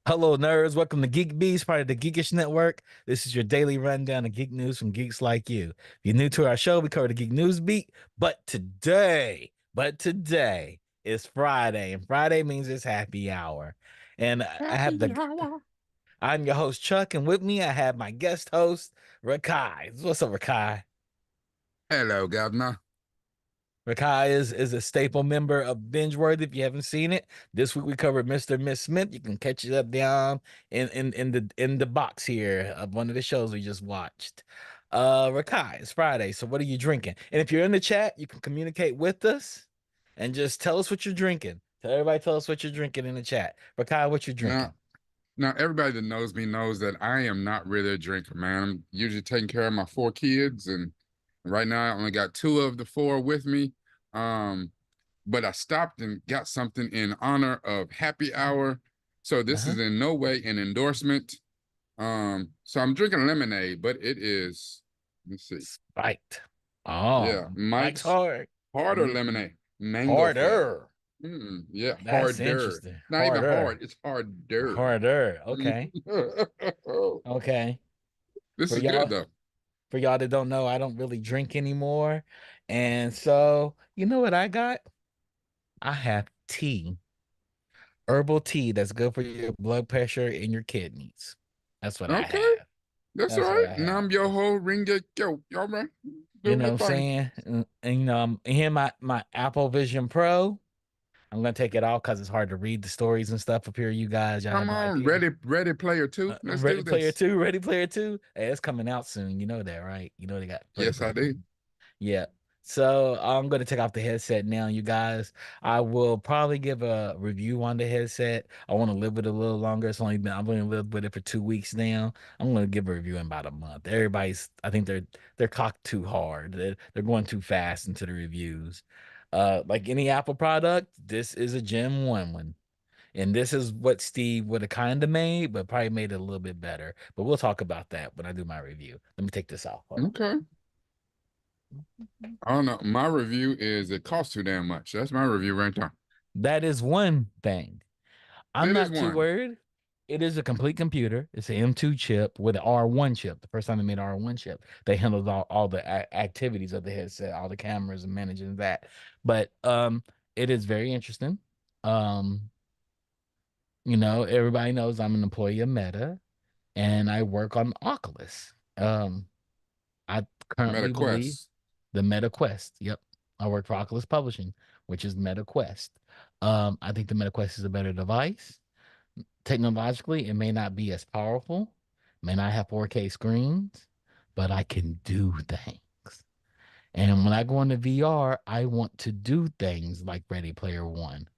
Hello, nerds. Welcome to GeekBeast, part of the Geekish Network. This is your daily rundown of geek news from geeks like you. If you're new to our show, we cover the geek news beat. But today is Friday, and Friday means it's happy hour. And I have Happy the hour. I'm your host Chuck, and with me I have my guest host Rakai. What's up, Rakai? Hello, Governor. Rakai is a staple member of Bingeworthy. If you haven't seen it, this week we covered Mr. and Miss Smith. You can catch it up down in the box here of one of the shows we just watched. Rakai, it's Friday, so what are you drinking? And if you're in the chat, you can communicate with us and just tell us what you're drinking. Tell us what you're drinking in the chat. Rakai, what you Now, drinking? now, everybody that knows me knows that I am not really a drinker, man. I'm usually taking care of my four kids, and right now I only got two of the four with me. Um, but I stopped and got something in honor of Happy Hour. So this Uh-huh. is in no way an endorsement. So I'm drinking lemonade, but it is, let's see. Spiked. Yeah, Oh, Mike's Mike's hard. harder Mm, lemonade, mango flavor. harder. Yeah, That's harder. interesting. Not even Harder. hard, it's harder. Harder. Okay. Okay. This For is good y'all, though. for y'all that don't know, I don't really drink anymore. And so, you know what I got? I have tea, herbal tea that's good for your blood pressure and your kidneys. That's what I Okay, have. that's all That's what right. I Nam have. yo ho ring get yo. All right, You do know your what I'm thing. saying? And, you know, I'm here my Apple Vision Pro. I'm gonna take it off because it's hard to read the stories and stuff up here. You guys, y'all have Come no on, idea. ready player two. Let's Ready do Player this. 2, Ready Player 2. Hey, it's coming out soon. You know that, right? You know they got Ready Yes, I Player do. 2. Yeah. So I'm going to take off the headset now, you guys. I will probably give a review on the headset. I want to live with it a little longer. I've only lived with it for 2 weeks now. I'm going to give a review in about a month. I think they're cocked too hard. They're going too fast into the reviews. Like any Apple product, this is a Gen 1 one. And this is what Steve would have kind of made, but probably made it a little bit better. But we'll talk about that when I do my review. Let me take this off. Hold Okay. on. I don't know. My review is it costs too damn much. That's my review right there. That is one thing. I'm It is not too one. worried. It is a complete computer. It's an M2 chip with an R1 chip. The first time they made an R1 chip, they handled all the activities of the headset, all the cameras and managing that. But it is very interesting. Um, everybody knows I'm an employee of Meta and I work on Oculus. I currently believe MetaQuest. the Meta Quest. Yep. I work for Oculus Publishing, which is Meta Quest. I think the Meta Quest is a better device. Technologically, it may not be as powerful, may not have 4K screens, but I can do things. And when I go into VR, I want to do things like Ready Player One.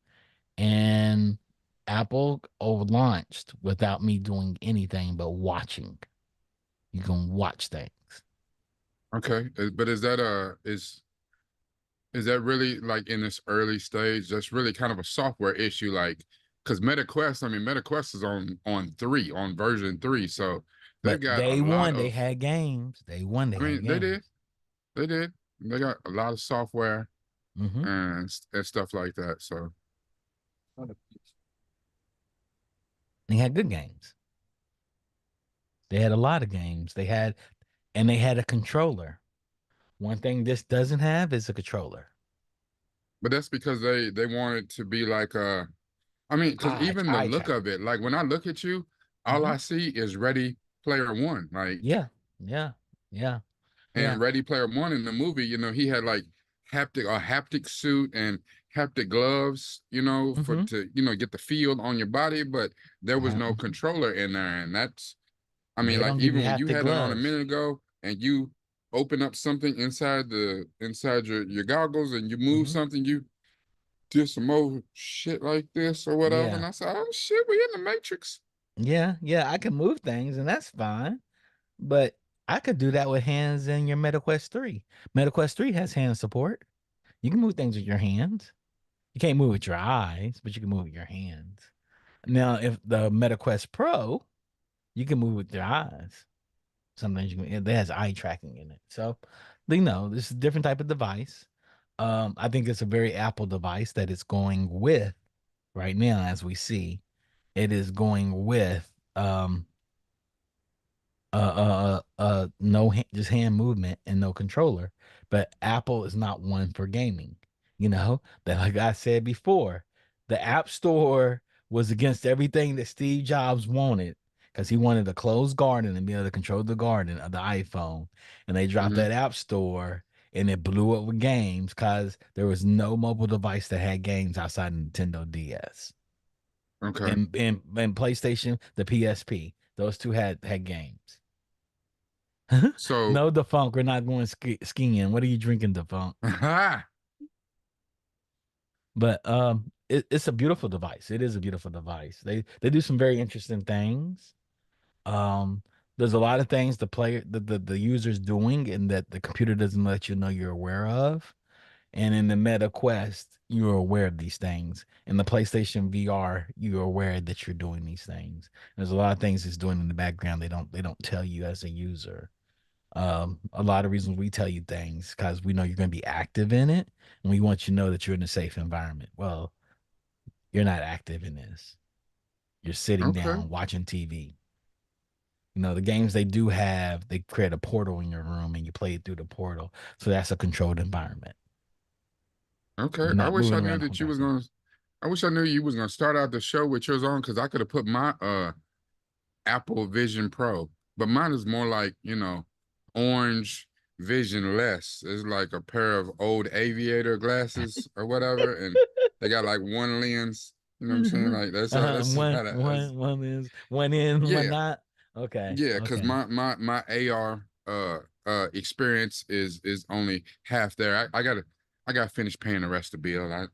And Apple launched without me doing anything but watching. You can watch things. Okay, but is that really like in this early stage? That's really kind of a software issue, like because MetaQuest. I mean, MetaQuest is on three, on version three, so they've But got a day lot one, they of. had games. Day one, they I had mean, they did, games. they did. They got a lot of software Hmm. and stuff like that. So They had good games. They had a lot of games. And they had a controller. One thing this doesn't have is a controller. but that's because they want it to be like I mean, because even the Eye look track. of it, like when I look at you, all Hmm. I see is Ready Player One. Like Yeah, yeah, yeah, yeah. and Ready Player One in the movie, he had like haptic suit and haptic gloves, for Hmm. to, get the feel on your body, but there was Yeah. no Mhm. controller in there. And that's I mean, They like don't give you even when you haptic had it on a gloves. minute ago and you open up something inside your goggles and you move Hmm. something, you did some more shit like this or whatever. And Yeah, I said, oh shit, we in the Matrix. yeah, yeah. I can move things, and that's fine. But I could do that with hands in your MetaQuest 3. MetaQuest 3 has hand support. You can move things with your hands. You can't move with your eyes, but you can move with your hands. Now, if the MetaQuest Pro, you can move with your eyes. Sometimes it has eye tracking in it. So, this is a different type of device. I think it's a very Apple device that it's going with right now, as we see. it is going with no just hand movement and no controller. But Apple is not one for gaming. You know, that like I said before, the App Store was against everything that Steve Jobs wanted because he wanted a closed garden and be able to control the garden of the iPhone. And they dropped Hmm. that App Store and it blew up with games because there was no mobile device that had games outside of Nintendo DS Okay. and PlayStation, the PSP. Those two had games. So, No, Defunct, we're not going skiing. What are you drinking, Defunct? aha. But it's a beautiful device. It is a beautiful device. They do some very interesting things. Um, there's a lot of things the player the user's doing and that the computer doesn't let you know you're aware of. And in the Meta Quest, you're aware of these things. In the PlayStation VR, you're aware that you're doing these things. There's a lot of things it's doing in the background they don't tell you as a user. A lot of reasons we tell you things because we know you're going to be active in it and we want you to know that you're in a safe environment. Well, you're not active in this. You're sitting Okay. down watching TV. You know, the games they do have, they create a portal in your room and you play it through the portal. So that's a controlled environment. Okay. You're I not wish I moving knew around the whole that you was console. gonna. I wish I knew you was gonna start out the show with yours on because I could have put my Apple Vision Pro, but mine is more like, orange vision less. It's like a pair of old aviator glasses or whatever, and they got like one lens. You know what I'm saying? Like that's One, how that is. one is one in, one Yeah, not. Okay, yeah. Because okay, my AR experience is only half there. I gotta finish paying the rest of the bill. I'm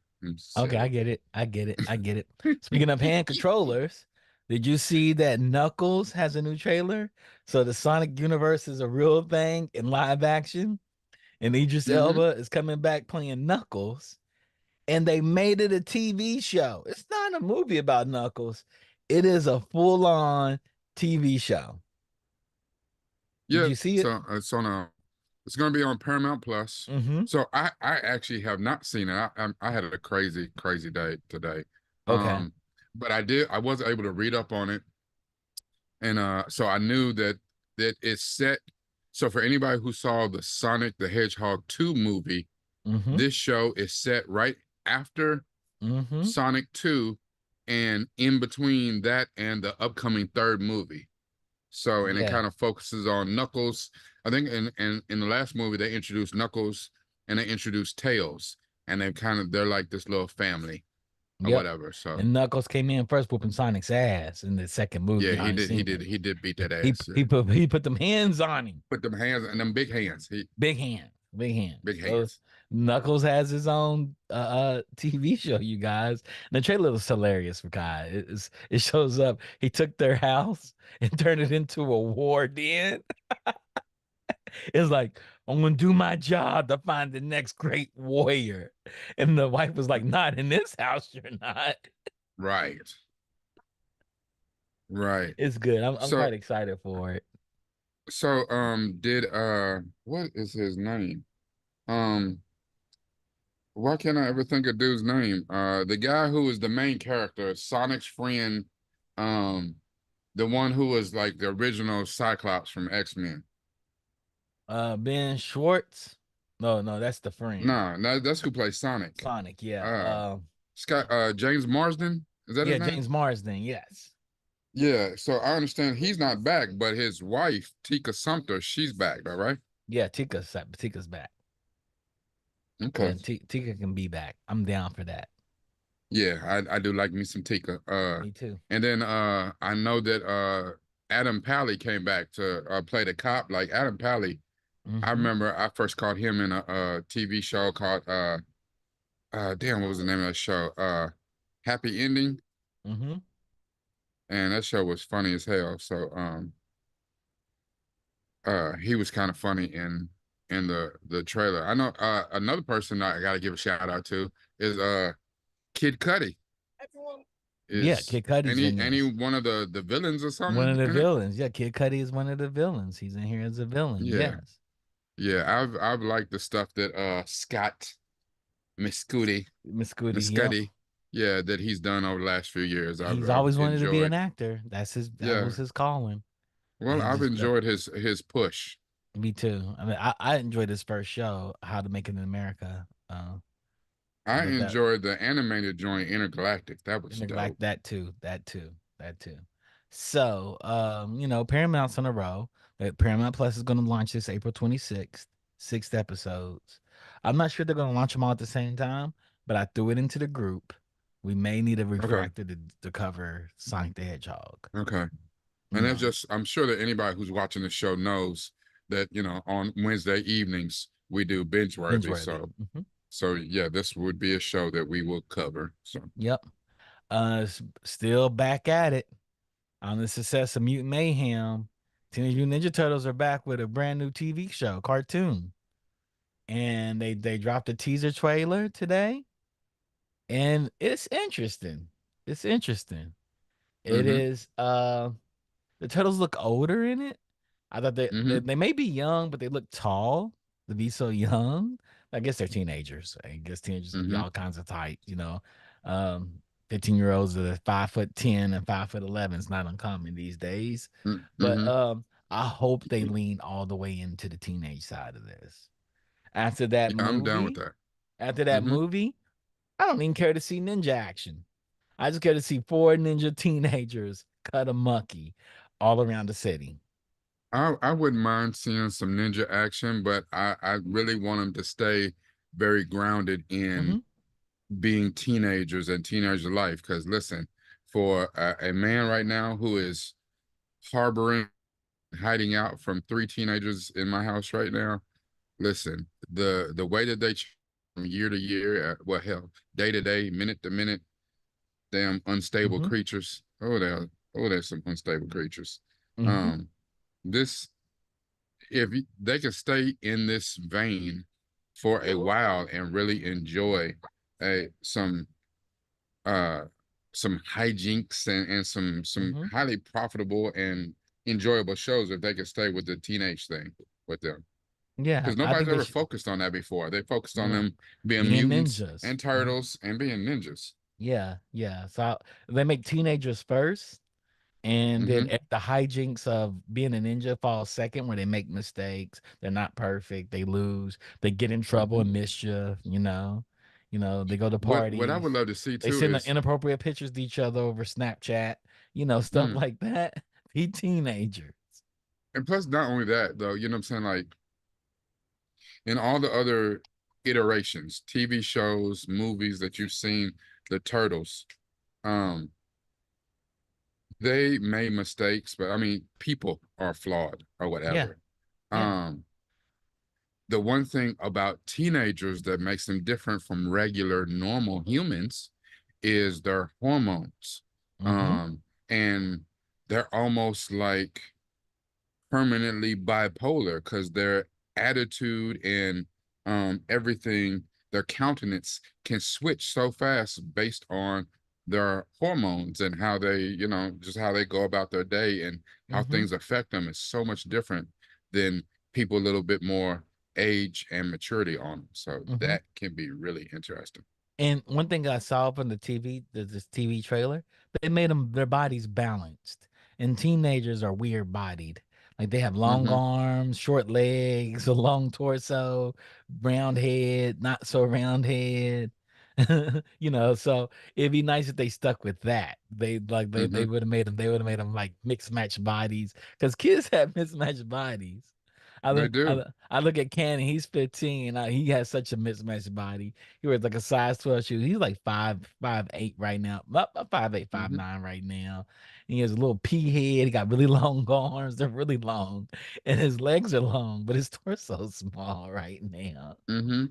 okay. I silly. get it. I get it. I get it. Speaking of hand controllers, did you see that Knuckles has a new trailer? So the Sonic universe is a real thing in live action, and Idris Hmm. Elba is coming back playing Knuckles, and they made it a TV show. It's not a movie about Knuckles. It is a full-on TV show. Did Yeah. you see it? So it's on a It's going to be on Paramount Plus. Mm-hmm. So I actually have not seen it. I had a crazy day today. Okay. Um, but I was able to read up on it, and so I knew that it's set. So for anybody who saw the Sonic the Hedgehog 2 movie, Mm-hmm. this show is set right after Mm-hmm. Sonic 2 and in between that and the upcoming third movie. So, and it Yeah. kind of focuses on Knuckles. I think in the last movie they introduced Knuckles and they introduced Tails, and they're like this little family or Yep. whatever. So And Knuckles came in first whooping Sonic's ass in the second movie. yeah, Y'all he ain't did he seen did it. he did beat that He ass. Yeah. he put them hands on him. Put them hands and them big hands. Big hands. Big hands. Big So hands. Knuckles has his own TV show, you guys. And the trailer was hilarious for Kai. It shows up. He took their house and turned it into a war den. It's like, I'm gonna do my job to find the next great warrior. And the wife was like, not in this house, you're not. Right. Right. It's good. I'm So quite excited for it. did what is his name? Um why can't I ever think of dude's name? The guy who is the main character, Sonic's friend, um, the one who was like the original Cyclops from X-Men. Ben Schwartz. No, no, that's the friend. No, no, that's who plays Sonic. Sonic, yeah. Uh, James Marsden, is that his Yeah, name? James Marsden, yes. Yeah, so I understand he's not back, but his wife, Tika Sumpter, she's back, all right? Yeah, Tika's back. Okay. Yeah, Tika can be back. I'm down for that. Yeah, I do like me some Tika. Me too. And then I know that Adam Pally came back to play the cop. Like Adam Pally, I Mm-hmm. remember I first caught him in a TV show called damn, what was the name of that show? Happy Ending. Mm-hmm. And that show was funny as hell. So he was kind of funny in the trailer. I know another person I gotta give a shout out to is Kid Cudi. Yeah, Is Kid Cudi's in any this. one of the villains or One of something the in it? villains. Yeah, Kid Cudi is one of the villains. He's in here as a villain. Yeah. Yes. Yeah, I've liked the stuff that Scott Miscudi Miss Goody. Yep. Miscuddy yeah, that he's done over the last few years. He's I've always wanted to be an enjoyed. actor. That Yeah, was his calling, and well, he I've just stuck. enjoyed his push. Me too. I mean, I enjoyed his first show, How to Make It in America. I I thought that enjoyed the animated joint Intergalactic. That was like dope. that too. So, Paramount's on a roll. Paramount Plus is going to launch this April 26th, 6 episodes. I'm not sure they're going to launch them all at the same time, but I threw it into the group. We may need a Okay, refractor to cover Sonic the Hedgehog. okay. You And that's know, just, I'm sure that anybody who's watching the show knows that, on Wednesday evenings we do binge binge worthy. worthy. So yeah, this would be a show that we will cover. So, Yep. Still back at it on the success of Mutant Mayhem. Teenage Mutant Ninja Turtles are back with a brand new TV show, cartoon, and they dropped a teaser trailer today, and it's interesting. It's interesting. It mm-hmm, is. The turtles look older in it. I thought mm-hmm, they may be young, but they look tall to be so young. I guess they're teenagers. I guess teenagers can be mm-hmm, all kinds of height, you know. 15-year-olds that are 5'10" and 5'11" is not uncommon these days. But mm-hmm. I hope they lean all the way into the teenage side of this. After that Yeah, I'm down with movie, that. after that Mm-hmm. movie, I don't even care to see ninja action. I just care to see four ninja teenagers cut a monkey all around the city. I wouldn't mind seeing some ninja action, but I really want them to stay very grounded in Hmm. being teenagers and teenager life. Because listen, for a man right now who is harboring, hiding out from three teenagers in my house right now, listen, the way that they from year to year, well, hell, day to day, minute to minute, damn unstable Hmm. creatures. Oh, there's some unstable creatures. Hmm. Um, this if they can stay in this vein for a while and really enjoy a uh some hijinks and some Hmm. highly profitable and enjoyable shows if they can stay with the teenage thing with them, Yeah, because I nobody's think they ever should. focused on that before. They focused on Yeah, them being being mutants ninjas. and turtles and being ninjas. Yeah, yeah. So they make teenagers first, and then Mm-hmm, the hijinks of being a ninja falls second, where they make mistakes. They're not perfect. They lose. They get in trouble mm-hmm. and mischief. They go to What I parties. would love to see They too send is, inappropriate pictures to each other over Snapchat. Stuff mm, like that. Be teenagers. and plus not only that though, you know what I'm saying, like in all the other iterations, TV shows, movies that you've seen, the turtles, um, they made mistakes, but I mean, people are flawed or Yeah, whatever. yeah. Um, the one thing about teenagers that makes them different from regular normal humans is their hormones. Mm-hmm. And they're almost like permanently bipolar because their attitude and everything, their countenance can switch so fast based on their hormones and how they, just how they go about their day and how Mm-hmm. things affect them is so much different than people a little bit more age and maturity on them. So Mm-hmm. that can be really interesting. And one thing I saw from the TV, this TV trailer, they made them their bodies balanced. And teenagers are weird bodied. Like they have long Mm-hmm. arms, short legs, a long torso, round head, not so round head. So it'd be nice if they stuck with that. They Mm-hmm. would have made them like mixed match bodies because kids have mismatched bodies. I They look, do. I look at Cannon. He's 15. He has such a mismatched body. He wears like a size 12 shoe. He's like 5'8" right now. About 5'8", five Mm-hmm. nine right now. And he has a little pea head. He got really long arms. They're really long. And his legs are long, but his torso's small right now. Mm-hmm.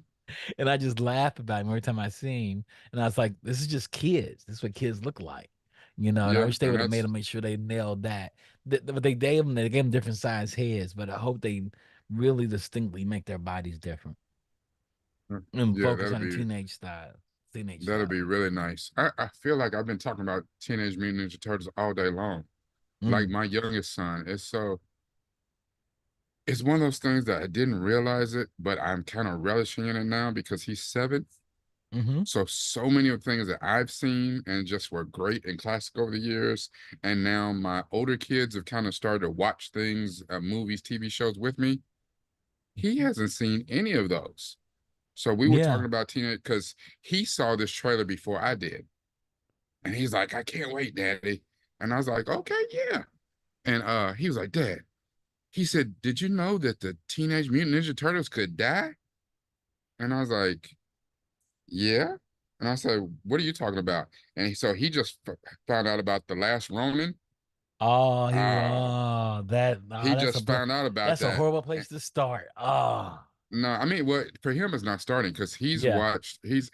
And I just laugh about him every time I see him. And I was like, this is just kids. This is what kids look like. And I Yeah. wish they And would have made that's them make sure they nailed that. But they gave them different size heads, but I hope they really distinctly make their bodies different and yeah, focus on the teenage style. Teenage that'll style. be really nice. I feel like I've been talking about Teenage Mutant Ninja Turtles all day long. Like Mm, my youngest son, it's one of those things that I didn't realize it, but I'm kind of relishing in it now because he's 7. Mm-hmm. So many of the things that I've seen and just were great and classic over the years. And now my older kids have kind of started to watch things, movies, TV shows with me. He hasn't seen any of those. So we were talking Yeah. about teenage because he saw this trailer before I did. And he's like, I can't wait, Daddy. And I was like, okay, yeah. And he was like, Dad, he said, did you know that the Teenage Mutant Ninja Turtles could die? And I was like, yeah. And I said, what are you talking about? And so he just found out about The Last Ronin. Oh, Uh, that he just found out about that's a that. horrible place to start. Oh, No, I mean, what for him is not starting because yeah.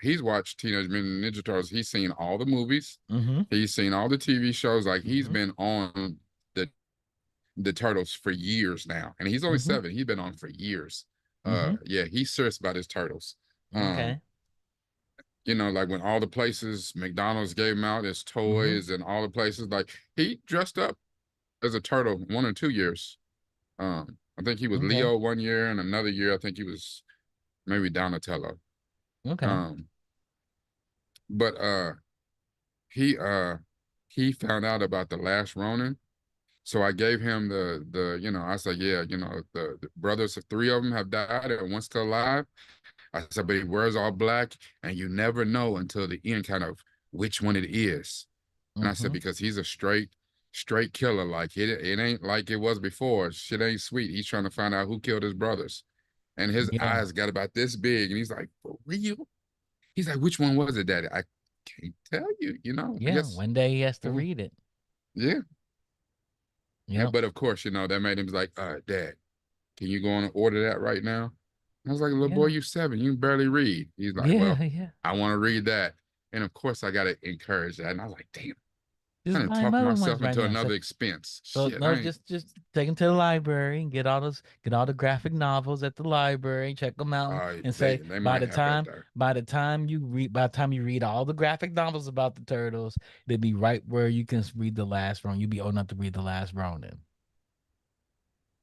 he's watched Teenage Mutant Ninja Turtles. He's seen all the movies, Mm-hmm. he's seen all the TV shows. Like he's Mm-hmm. been on the the Turtles for years now, and he's only Mm-hmm. 7. He's been on for years. Mm-hmm. Yeah, he's serious about his Turtles. Um, Okay. like when all the places McDonald's gave him out his Mm-hmm. toys and all the places, like he dressed up as a turtle 1 or 2 years. I think he was Okay. Leo one year, and another year I think he was maybe Donatello. Okay. Um, but he found out about the last Ronin. So I gave him I said, yeah, the brothers of 3 of them have died and one's still alive. I said, but he wears all black, and you never know until the end, kind of which one it is. And I said, Mm-hmm. because he's a straight killer. Like it ain't like it was before. Shit ain't sweet. He's trying to find out who killed his brothers. And his Yeah. eyes got about this big, and he's like, for real? He's like, which one was it, Daddy? I can't tell you. I Yeah. guess, One day he has to oh, read it. yeah. Yep. But of course, that made him like, Dad, can you go on and order that right now? I was like, little boy, Yeah. you 7, you can barely read. He's like, Yeah. well, Yeah. I want to read that. And of course, I got to encourage that. And I was like, damn, I Just didn't buy him talk other ones myself right into now. So another expense. So Shit, no, I ain't. just take them to the library and get all the graphic novels at the library. Check them out and They say they might have that there. by the time you read all the graphic novels about the turtles, they'll be right where you can read the last Ronin. You'll be old enough to read the last Ronin.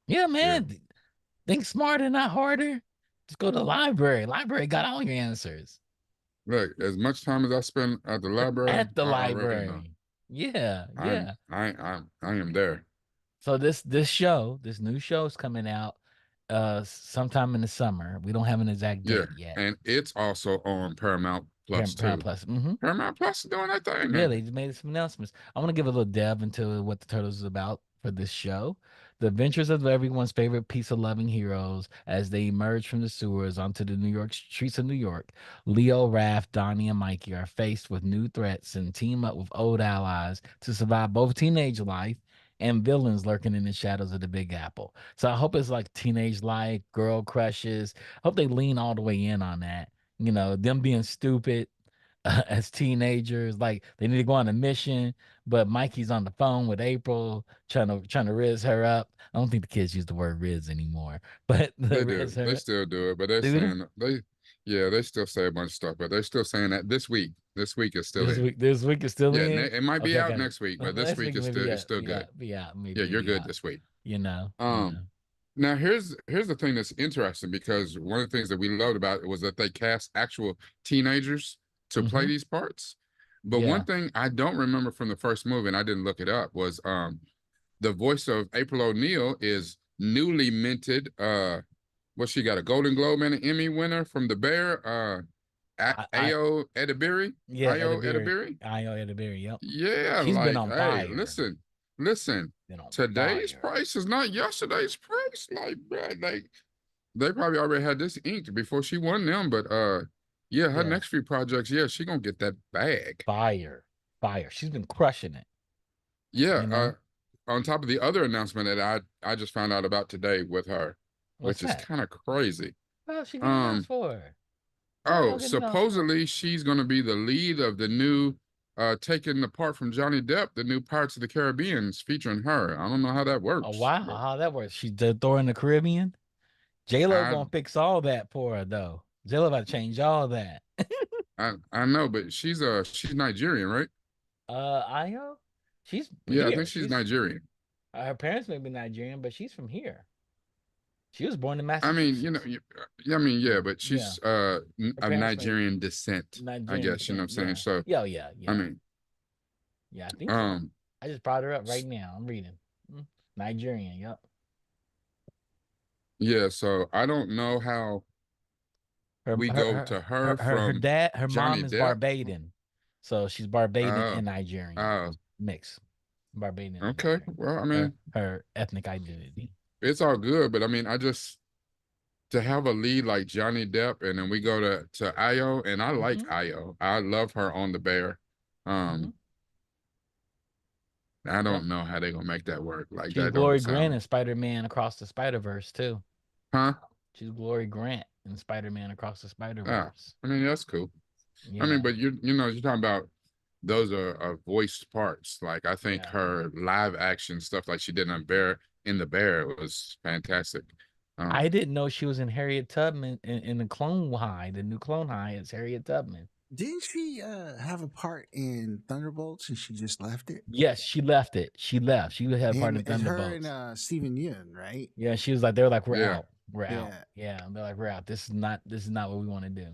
Yeah, Yeah. man. Think smarter, not harder. Just go to the library. Library got all your answers Look, as much time as I spend at the library, at the I already know. library. Yeah, I'm yeah. I am there. So this new show is coming out sometime in the summer. We don't have an exact Yeah. date yet. And it's also on Paramount Plus Paramount too. Plus. Mm-hmm. Paramount Plus is doing that thing, Yeah, ain't they it? just made some announcements. I want to give a little delve into what the Turtles is about for this show. The adventures of everyone's favorite piece of loving heroes as they emerge from the sewers onto the New York streets of New York. Leo, Raph, Donnie, and Mikey are faced with new threats and team up with old allies to survive both teenage life and villains lurking in the shadows of the Big Apple. So I hope it's like teenage life, girl crushes. I hope they lean all the way in on that. Them being stupid as teenagers. Like they need to go on a mission, but Mikey's on the phone with April trying to riz her up. I don't think the kids use the word riz anymore, but the They riz do. They her. still do it, but they're Do they? saying yeah, they still say a bunch of stuff, but they're still saying that this week. This week is still in. This week is still Yeah, in. it might be Okay, I out got it. next week, but this Next week week is maybe still it's yeah, still good. maybe Yeah, it'll you're be good out. this week. You know, you Um, know. Now here's the thing that's interesting because one of the things that we loved about it was that they cast actual teenagers to play Mm-hmm. these parts. But one Yeah. thing I don't remember from the first movie, and I didn't look it up, was the voice of April O'Neil is newly minted. What she got, a Golden Globe and an Emmy winner from The Bear. I Ayo Edebiri. yeah, Ayo Edibiri. Edebiri. I know Edibiri. Yep. Yeah, She's been like, on hey, fire. listen. Been on Today's fire. price is not yesterday's price. Like, bruh, they probably already had this inked before she won them. But yeah, her Yeah. next few projects, yeah, she gonna get that bag. Fire. Fire. She's been crushing it, Yeah. you know? On top of the other announcement that I just found out about today with her, What's which is that? kind of crazy. Well, she get announced Um, for? What we oh, gonna get announced for? supposedly she's gonna be the lead of the new taking the part from Johnny Depp, the new Pirates of the Caribbean's featuring her. I don't know how that Oh works, wow, but how that works? She did Thor in the Caribbean. J Lo I gonna fix all that for her though. J Lo about to change all that. I know, but she's Nigerian, right? Io, she's Yeah, I think here. she's She's Nigerian. her parents may be Nigerian, but she's from here. She was born in I mean, Massachusetts. I mean, yeah, Yeah, but yeah. she's Her of parents were Nigerian descent, I Nigerian guess, you know what descent. I'm saying? Yeah. So, Yeah, yeah, I yeah. mean, Yeah, I think so. um, I just brought her up right now. I'm reading. Nigerian, yep. yeah, so I don't know how Her we her go her to her her from dad, her Johnny mom is Depp. Barbadian. So she's Barbadian Oh, and Nigerian. oh, Mix. Barbadian and okay. Nigerian. Well, I Her mean, her ethnic identity. it's all good, but I mean, I just to have a lead like Johnny Depp, and then we go to Io, and I like hmm Io. I love her on the Bear. hmm Um, I Yep. don't know how they gonna make that work. Like She's that don't Glory Grant sound, in Spider-Man Across the Spider-Verse too. huh? She's Glory Grant in Spider-Man Across the Ah, Spider-Verse. I mean that's cool. I mean, Yeah. but you're talking about those are voiced parts. Like I think Yeah. her live action stuff, like she did on Bear in the Bear, was fantastic. I Um, didn't know she was in Harriet Tubman in the Clone High, the new Clone High. It's Harriet Tubman. Didn't she have a part in Thunderbolts and she just left it? Yes, she left it. She left. She had a part Him, in it's her and Thunderbolts. Steven Yeun, right? Yeah, she was like, they were like, we're yeah, out. We're out. Yeah. Yeah. And they're like, we're out. This is not what we want to do.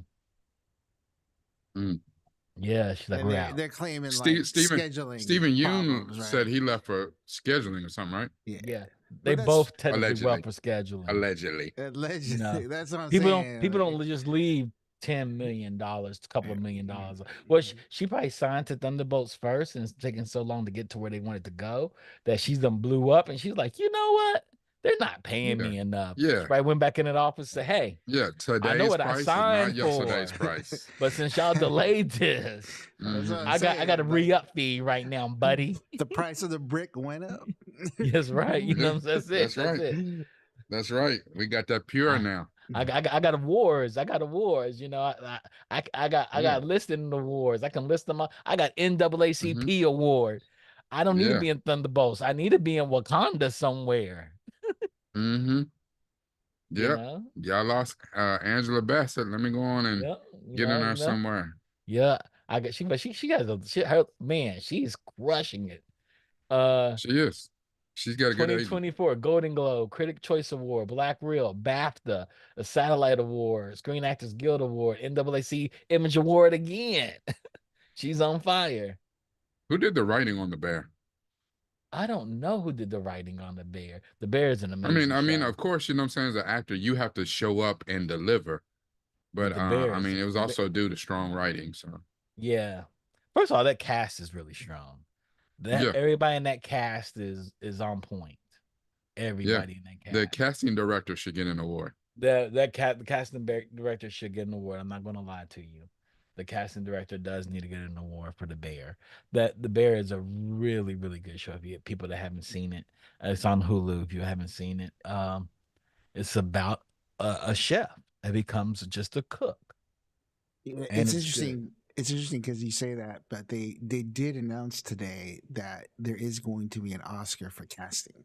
mm. Yeah, she's like, And we're they're out. claiming Steve, like Steven scheduling Steven Yeun problems, said right? he left for scheduling or something, right? Yeah. Yeah. They But that's both technically well Allegedly, for scheduling. allegedly. You know, allegedly. That's what I'm people don't saying. people Like, don't just leave $10 million, a couple eh, of million mm, dollars. Well, she probably signed to Thunderbolts first, and it's taking so long to get to where they wanted to go that she's done blew up, and she's like, you know what? They're not paying Yeah, me enough. She yeah, probably went back in that office and said, hey, yeah. I know Today's what I price is not signed yesterday's for, price. but since y'all delayed this, that's what Hmm. I'm I got a saying. Like re-up fee right now, buddy. the price of the brick went up. Yes, right. You know Yeah, what I'm saying? That's it. that's That's right. it. That's right. We got that pure I, now. I got awards. I got awards. You know, I got Yeah. listed in awards. I can list them up. I got Hmm. NAACP award. I don't need to Yeah. be in Thunderbolts. I need to be in Wakanda somewhere. Hmm. You Yep. know. Y'all lost Angela Bassett. Let me go on and Yeah. You get in know. there You know. somewhere. Yeah. I got she, but she has a she her man. She's crushing it. Uh, She is. She's got a good agent. 2024 Golden Globe, Critic Choice Award, Black Reel, BAFTA, a Satellite Award, Screen Actors Guild Award, NAAC Image Award again. She's on fire. Who did the writing on the bear? I don't know who did the writing on The Bear. The Bear is an I mean, amazing I mean, show. of course, you know what I'm saying. As an actor, you have to show up and deliver. Yeah, But The Bear I is mean, it was the Bear, also due to strong writing. So yeah. First of all, that cast is really strong. That yeah, everybody in that cast is on point. yeah. Everybody in that The cast. casting director should get an award. The casting director should get an award. I'm not going to lie to you. The casting director does need to get an award for The Bear. That The Bear is a really really good show. If you people that haven't seen it, it's on Hulu. If you haven't seen it, it's about a chef that becomes just a cook, Yeah, and it's it's good. interesting. It's interesting because you say that, but they did announce today that there is going to be an Oscar for casting.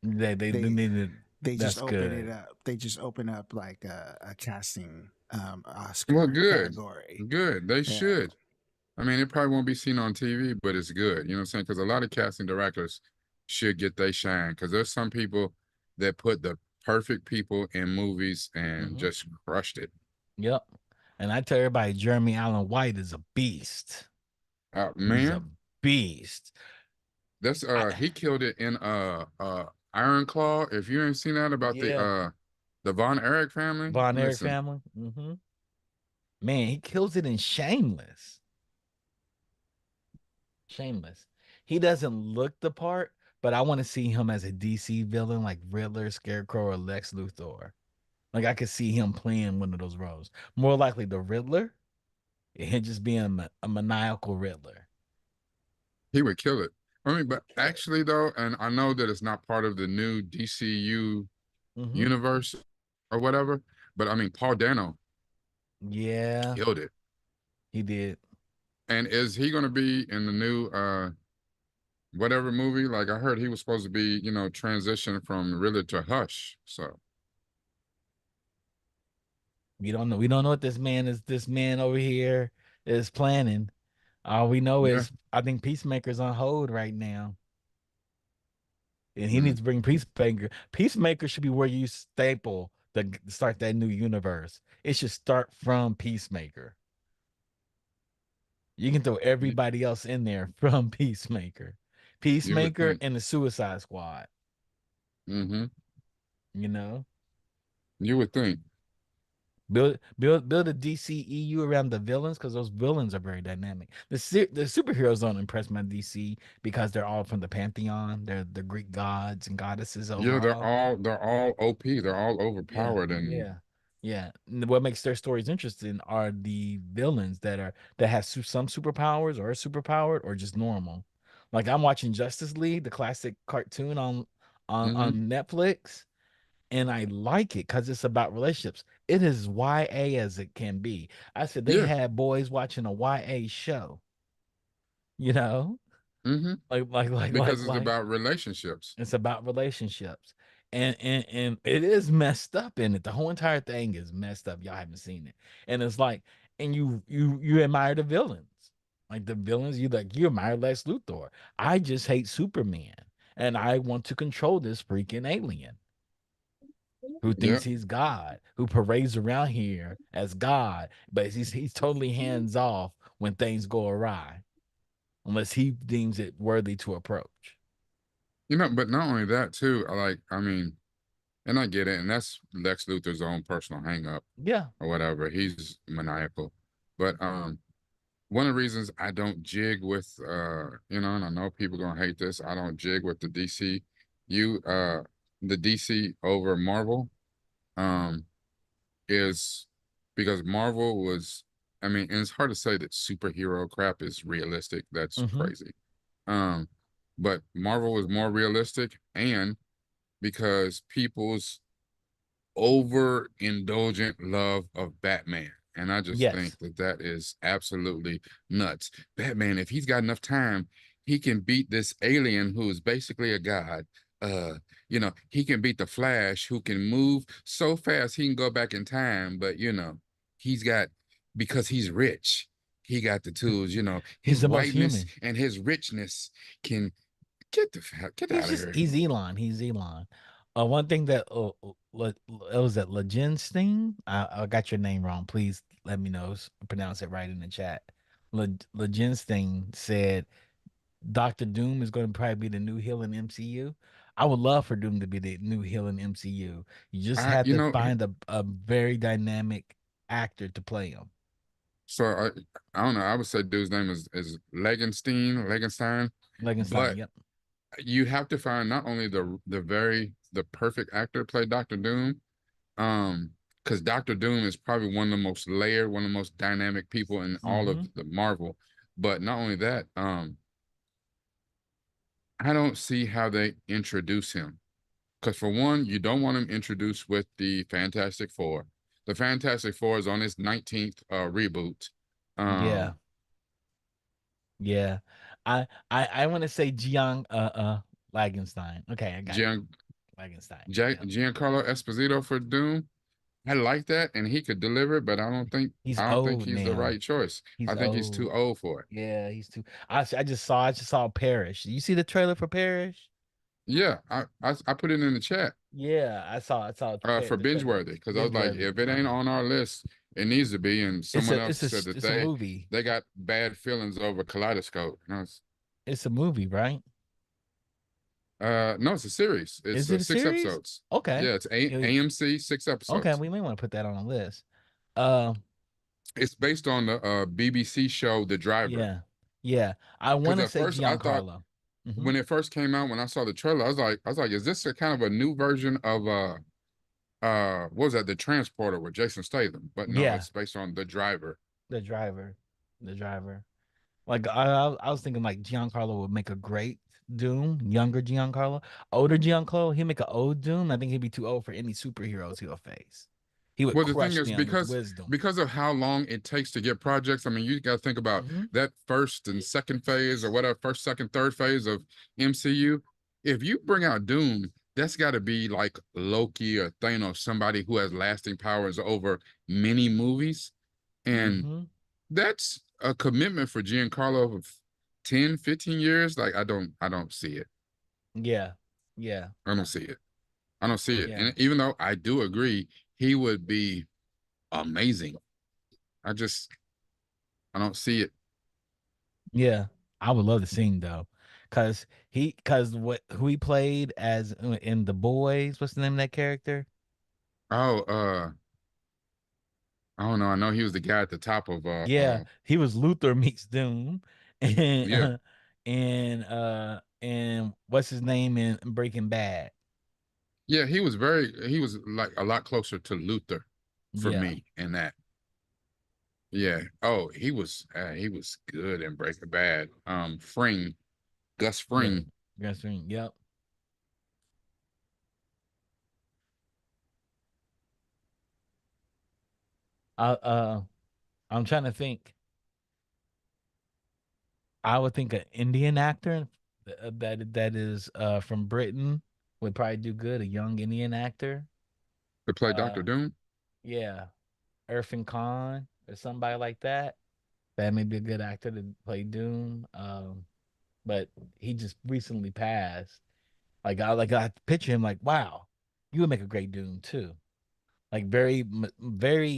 They They needed. they just That's open it good. up. They just open up like a casting Well, Oscar good, category. good. They Yeah. should. I mean, it probably won't be seen on TV, but it's good. You know what I'm saying? Because a lot of casting directors should get they shine. Because there's some people that put the perfect people in movies and Hmm. just crushed it. Yep. And I tell everybody, Jeremy Allen White is a beast. He's a Man, beast. that's I he killed it in Iron Claw. If you ain't seen that about Yeah, the Von Erich family, Von Erich listen, family. Man, he kills it in Shameless. Shameless. He doesn't look the part, but I want to see him as a DC villain like Riddler, Scarecrow, or Lex Luthor. Like I could see him playing one of those roles. More likely the Riddler, and just being a maniacal Riddler. he would kill it. I mean, but actually though, and I know that it's not part of the new DCU Hmm. universe or whatever, but I mean, Paul Dano Yeah, killed it. he did. And is he going to be in the new whatever movie? Like I heard he was supposed to be, transition from Riddler to Hush. So We don't know. We don't know what this man is. This man over here is planning. All we know yeah, is I think Peacemaker's on hold right now. and he Mm. needs to bring Peacemaker. Peacemaker should be where you staple to start that new universe. It should start from Peacemaker. You can throw You, everybody else in there from Peacemaker, you would Peacemaker, think. and the Suicide Squad. Hmm. You know, You would think. build a DCEU around the villains because those villains are very dynamic. The superheroes don't impress my DC because they're all from the pantheon. They're the Greek gods and goddesses Yeah, overall. they're all OP. They're all Yeah, overpowered, and yeah, yeah. What makes their stories interesting are the villains that have some superpowers or are superpowered or just normal. Like I'm watching Justice League, the classic cartoon on hmm Netflix, and I like it because it's about relationships. It is YA as it can be. I said they yeah, had boys watching a YA show, you know, hmm because it's like about relationships. it's about relationships. And it is messed up in it. The whole entire thing is messed up. Y'all haven't seen it. And it's like, and you admire the villains. Like the villains, you admire Lex Luthor. I just hate Superman. And I want to control this freaking alien who thinks Yep. he's God, who parades around here as God, but he's totally hands off when things go awry, unless he deems it worthy to approach. But not only that too. I mean, and I get it, and that's Lex Luthor's own personal hang up Yeah. or whatever. He's maniacal, but one of the reasons I don't jig with and I know people gonna hate this, I don't jig with the DC you the DC over Marvel um is because Marvel was, I mean, and it's hard to say that superhero crap is realistic. That's Hmm. crazy. Um but Marvel was more realistic, and because people's overindulgent love of Batman. And I just think Yes. that that is absolutely nuts. Batman, if he's got enough time, he can beat this alien who is basically a god. Uh, he can beat the Flash, who can move so fast he can go back in time. But he's got because he's rich, he got the tools. He's His the most whiteness human. and his richness can get He's out of just here. he's Elon. He's Elon. One thing that it was that Legenstein. I got your name wrong. Please let me know. Pronounce it right in the chat. Legenstein said Doctor Doom is going to probably be the new heel in MCU. I would love for Doom to be the new heel in MCU. You just I have you to know find a very dynamic actor to play him. So I don't know. I would say dude's name is Legenstein, Legenstein. but Yep. you have to find not only the perfect actor to play Doctor Doom, because Doctor Doom is probably one of the most layered, one of the most dynamic people in all of Hmm. the Marvel. But not only that, I don't see how they introduce him. Because for one, you don't want him introduced with the Fantastic Four. The Fantastic Four is on its 19th reboot. Yeah. Um, Yeah. I want to say Lagenstein. Okay, I got it. Gian, Lagenstein. Yep. Giancarlo Esposito for Doom. I like that, and he could deliver it, but He's I don't think old he's the now. right choice. He's I think he's old. too old for it. Yeah, he's too. I just saw Parrish. You see the trailer for Parrish? Yeah, I put it in the chat Yeah, I saw for the binge trailer. worthy because I was Binge like, worthy. if it ain't on our list, it needs to be. And someone else said that It's a movie. they got bad feelings over Kaleidoscope. And I was, It's a movie, right? no, it's a series. It's Is it a six series? episodes. Okay. Yeah, it's Yeah, AMC, six okay, episodes. we may want to put that on the list. Uh, It's based on the BBC show The Driver. yeah, yeah. I want Because to at say first I thought Giancarlo. Hmm. when it first came out, when I saw the trailer, I was like, is this a kind of a new version of what was that, The Transporter with Jason Statham? But no, Yeah, it's based on The Driver. the driver, the driver. Like I was thinking like Giancarlo would make a great Doom, younger Giancarlo, older Giancarlo. He'd make an old Doom. I think he'd be too old for any superheroes he'll face. He would Well, the thing crush is, them with wisdom. because of how long it takes to get projects, I mean, you got to think about Hmm. that first and second phase or whatever, first, second, third phase of MCU. If you bring out Doom, that's got to be like Loki or Thanos, somebody who has lasting powers over many movies. And Hmm. that's a commitment for Giancarlo of 10, 15 years. Like, I don't see it. Yeah. Yeah, I don't see it. I don't see it. yeah, And even though I do agree, he would be amazing. I just I don't see it. yeah. I would love to sing though, cause what who he played as in the boys. What's the name of that character? Oh, I don't know. I know he was the guy at the top of Yeah, he was Luther meets Doom, and yeah. and what's his name in Breaking Bad? Yeah, he was like a lot closer to Luther for Yeah, me in that. Yeah. Oh, he was good in Breaking Bad. Fring, Gus yeah, Fring. that's right. Yep. Uh, I'm trying to think. I would think an Indian actor that is from Britain would probably do good. A young Indian actor. To play Doctor Uh, Doom. yeah, Irfan Khan or somebody like that. That may be a good actor to play Doom. But he just recently passed. I picture him like, wow, you would make a great Doom too. Like very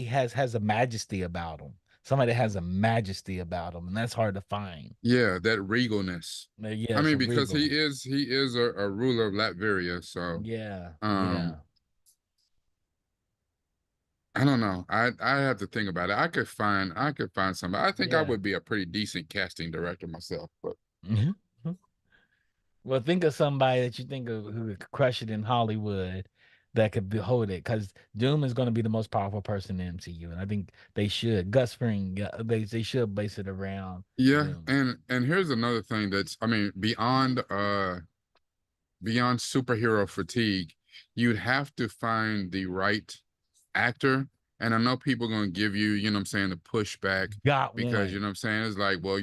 has a majesty about him. Somebody that has a majesty about him, and that's hard to find. Yeah, that regalness. Yeah, I it's mean, a because regal. he is a ruler of Latveria, so Yeah, um yeah, I don't know. I have to think about it. I could find somebody. I think I yeah. would be a pretty decent casting director myself, but Mhm. Well, think of somebody that you think of who could crush it in Hollywood that could hold it, because Doom is going to be the most powerful person in MCU, and I think they should. Gus Fring, yeah, they should base it around yeah, Doom. and here's another thing that's I mean, beyond superhero fatigue, you'd have to find the right actor. And I know people are gonna give you, you know what I'm saying, the pushback Got because you one. know what I'm saying, it's like, well,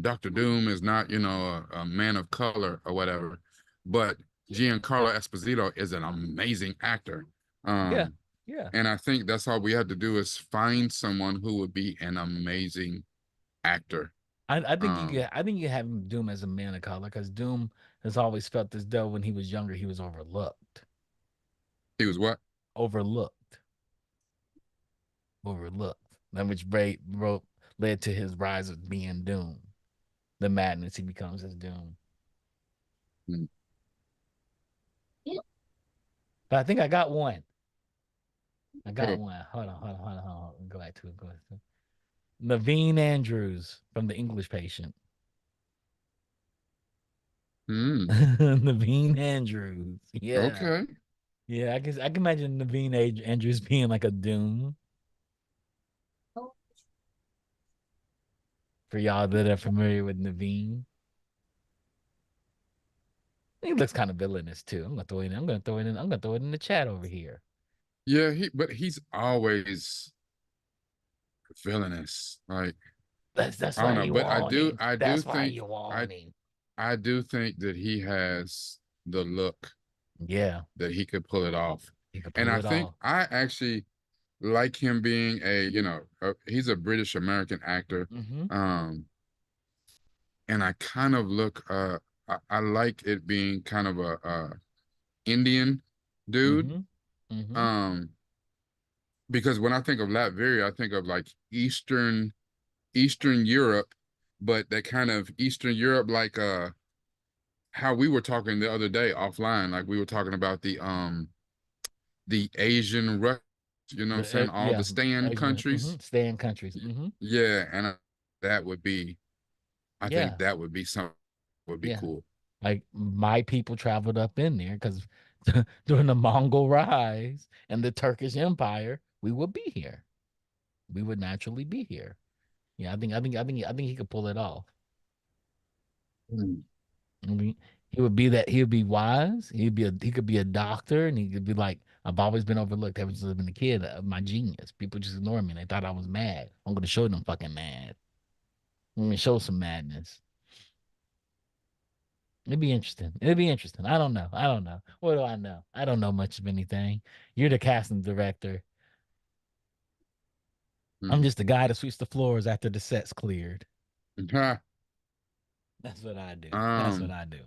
Dr. Doom is not, a man of color or whatever. But Giancarlo Esposito is an amazing actor. Yeah, Um, yeah. and I think that's all we have to do is find someone who would be an amazing actor. I think you Um, could. I think you have him Doom as a man of color, because Doom has always felt as though when he was younger he was overlooked, he was what? overlooked, overlooked. That which led to his rise of being Doom, the madness he becomes as Doom. Hmm. But I think I got one. I got Oh, one. Hold on. Go back to it. Go back to it. Naveen Andrews from The English Patient. hmm. Naveen Andrews. Yeah. Okay. Yeah, I can imagine Andrews being like a Doom for y'all that are familiar with Naveen. He looks kind of villainous too. I'm gonna throw it in. I'm gonna throw it in. I'm gonna throw it in the chat over here. Yeah, but he's always villainous. Like, That's I don't why know, you but want him. That's why think you I want him. I do think that he has the look Yeah, that he could pull it off. he could And pull I it think off. I actually like him being he's a British American actor. Mm-hmm. Um, and I kind of look I like it being kind of a Indian dude. Mm-hmm. Mm-hmm. Um, because when I think of Latveria, I think of like Eastern Europe, but that kind of Eastern Europe, like how we were talking the other day offline, like we were talking about the Asian Rush, you know what I'm saying, all the Yeah, stand Asian. Mm-hmm. countries. Stay in countries. Mm-hmm. Yeah, and that would be, I think Yeah, that would be something would be yeah. cool. Like my people traveled up in there because during the Mongol rise and the Turkish Empire, we would be here. We would naturally be here. Yeah, I think he could pull it off. Mm. I mean, he would be that. He would be wise. He could be a doctor, and he could be like, I've always been overlooked ever since I've been a kid. My genius. People just ignore me. And they thought I was mad. I'm gonna show them fucking mad. I'm gonna show some madness. It'd be interesting. It'd be interesting. I don't know. I don't know. What do I know? I don't know much of anything. You're the casting director. I'm Mm. just the guy that sweeps the floors after the set's cleared. Ha. That's what I do. That's what Um, I do.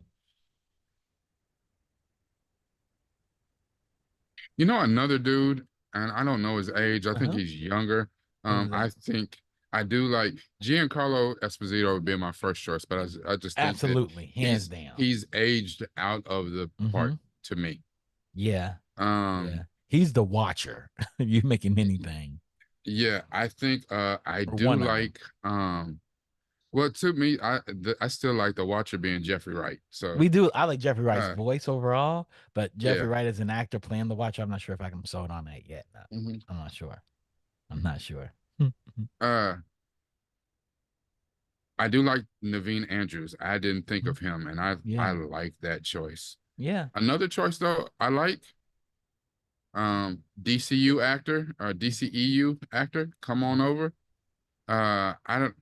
You know, another dude, and I don't know his age. I think Uh-huh. he's younger. Who's I that? think I do like Giancarlo Esposito would be my first choice, but I just think that Absolutely, hands down. he's aged out of the part Mm-hmm. to me. Yeah, yeah. Um, He's the watcher. You make him anything. yeah, I think I Or do one of them. like well to me I still like the Watcher being Jeffrey Wright. So We do. I like Jeffrey Wright's uh voice overall, but Jeffrey yeah. Wright as an actor playing the Watcher, I'm not sure if I'm sold on that yet. No, Hmm. I'm not sure. I'm not sure. Uh I do like Naveen Andrews. I didn't think of him, and I Yeah, like that choice. yeah. Another choice though, I like DCU actor or DCEU actor. Come on over. I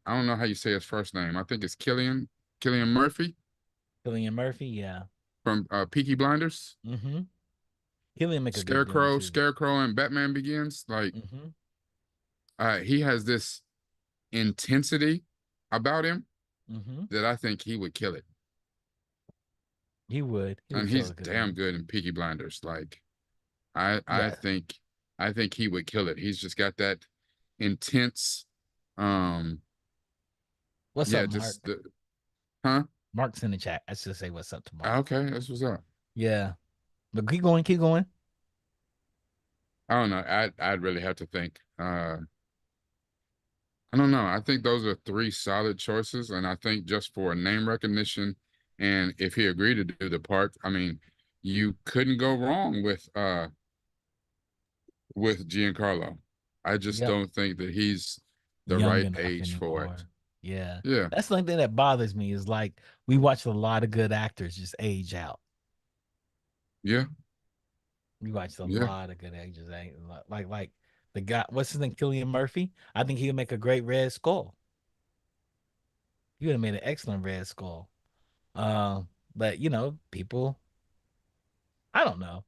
don't know how you say his first name. I think it's Killian Murphy Cillian Murphy, yeah. from Peaky Blinders. Mm-hmm. Killian make a good villain too. Scarecrow, and Batman Begins. Like Mm-hmm. he has this intensity about him Mm-hmm. that I think he would kill it. He would. He would And kill he's a good damn villain. good in Peaky Blinders. Like I I Yeah. think I think he would kill it. He's just got that intense um What's up, yeah, just Mark? the huh? Mark's in the chat. I should say what's up to Mark. Okay, that's what's up. Yeah. But keep going, keep going. I don't know. I'd really have to think. I don't know. I think those are three solid choices, and I think just for name recognition, and if he agreed to do the part, I mean, you couldn't go wrong with Giancarlo. I just Yep. don't think that he's the Young right enough age for it. anymore. Yeah. Yeah, That's the only thing that bothers me is like we watch a lot of good actors just age out. yeah, We watched a yeah. lot of good actors. Like the guy, what's his name? Killian Murphy. I think he would make a great Red Skull. He would have made an excellent Red Skull. But people, I don't know.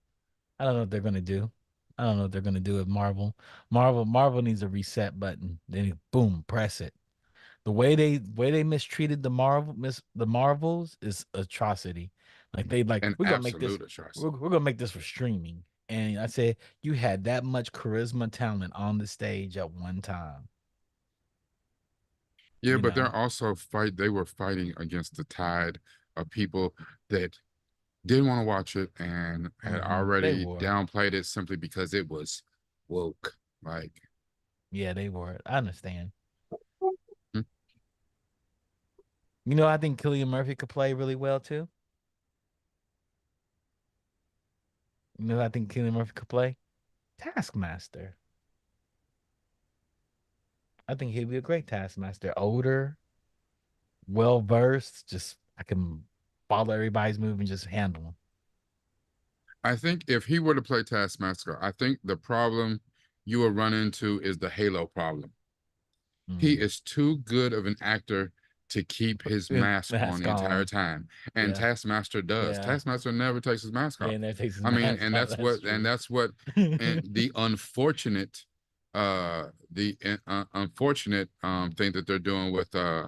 I don't know what they're gonna do. I don't know what they're gonna do with Marvel. Marvel needs a reset button. Then boom, press it. The way they mistreated the Marvels is atrocity. Like they like An we're gonna make this absolute atrocity. we're gonna make this for streaming. And I said you had that much charisma talent on the stage at one time. Yeah, You but know, they were fighting against the tide of people that didn't want to watch it and had They already were. downplayed it simply because it was woke. Like, Yeah, they were. I understand. hmm, I think Killian Murphy could play really well too. I think Killian Murphy could play Taskmaster. I think he'd be a great Taskmaster. Older, well versed. Just I can follow everybody's move and just handle them. I think if he were to play Taskmaster, I think the problem you will run into is the Halo problem. He Mm. is too good of an actor to keep his mask on Mask the entire on. time. And Yeah. Taskmaster does. Yeah. Taskmaster never takes his mask Yeah. off. And that takes his I mean, mask off. That's true. that's what and the unfortunate unfortunate thing that they're doing with uh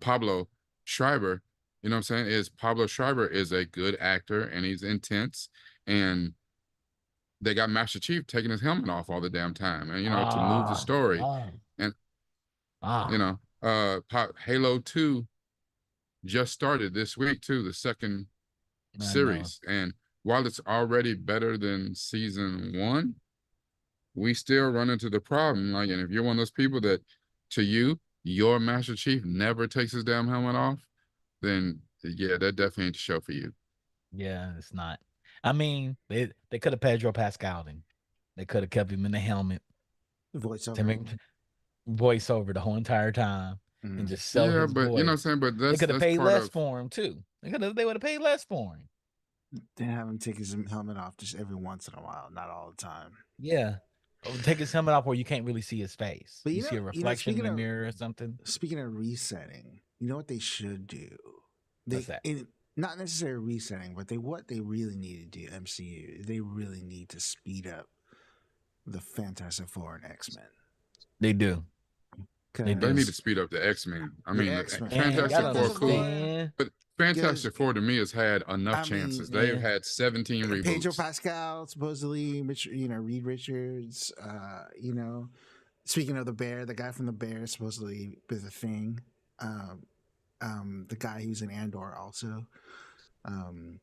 Pablo Schreiber, you know what I'm saying, is Pablo Schreiber is a good actor and he's intense and they got Master Chief taking his helmet off all the damn time and to move the Ah. story Ah. and Ah. Halo 2 just started this week too, the second I know. series. And while it's already better than season 1, we still run into the problem. Like, and if you're one of those people that to you, your Master Chief never takes his damn helmet off, then yeah, that definitely ain't the show for you. Yeah, it's not. I mean, they could have Pedro Pascal him. They could have kept him in the helmet to Voiceover. make voiceover the whole entire time and Mm. just sell Yeah, his but you know what I'm voice. saying? But They could have that's paid part less of for him too. They would have paid less for him. Then have him take his helmet off just every once in a while, not all the time. Yeah. Oh, take his helmet off where you can't really see his face. But You see a reflection in the mirror or something. speaking of resetting, you know what they should do? What's They that? not necessarily resetting, but what they really need to do, MCU, they really need to speed up the Fantastic Four and X Men. They do. They They do. need to because speed up the X-Men. I the mean, X Men, And you gotta Fantastic Four, Fantastic cool, Four, understand. but because Fantastic Four to me has had enough I mean, chances. They've Yeah. had 17 Pedro reboots. Pascal supposedly, Reed Richards, speaking of the Bear, the guy from the Bear supposedly is a thing. Um, the guy who's in Andor also. Um,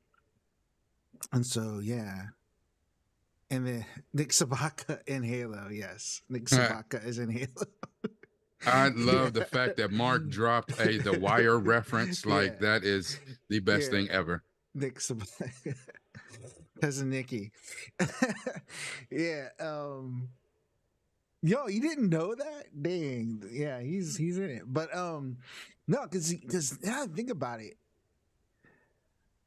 and so yeah, and then Nick Sabaka in Halo. Yes, Nick Sabaka is in Halo. I Yeah, love the fact that Mark dropped a The Wire reference. Like yeah, that is the best yeah. thing ever. Nick Sabaka, cousin Nikki. Yeah. Yo, you didn't know that? Dang. Yeah, he's in it. But no, because now think about it.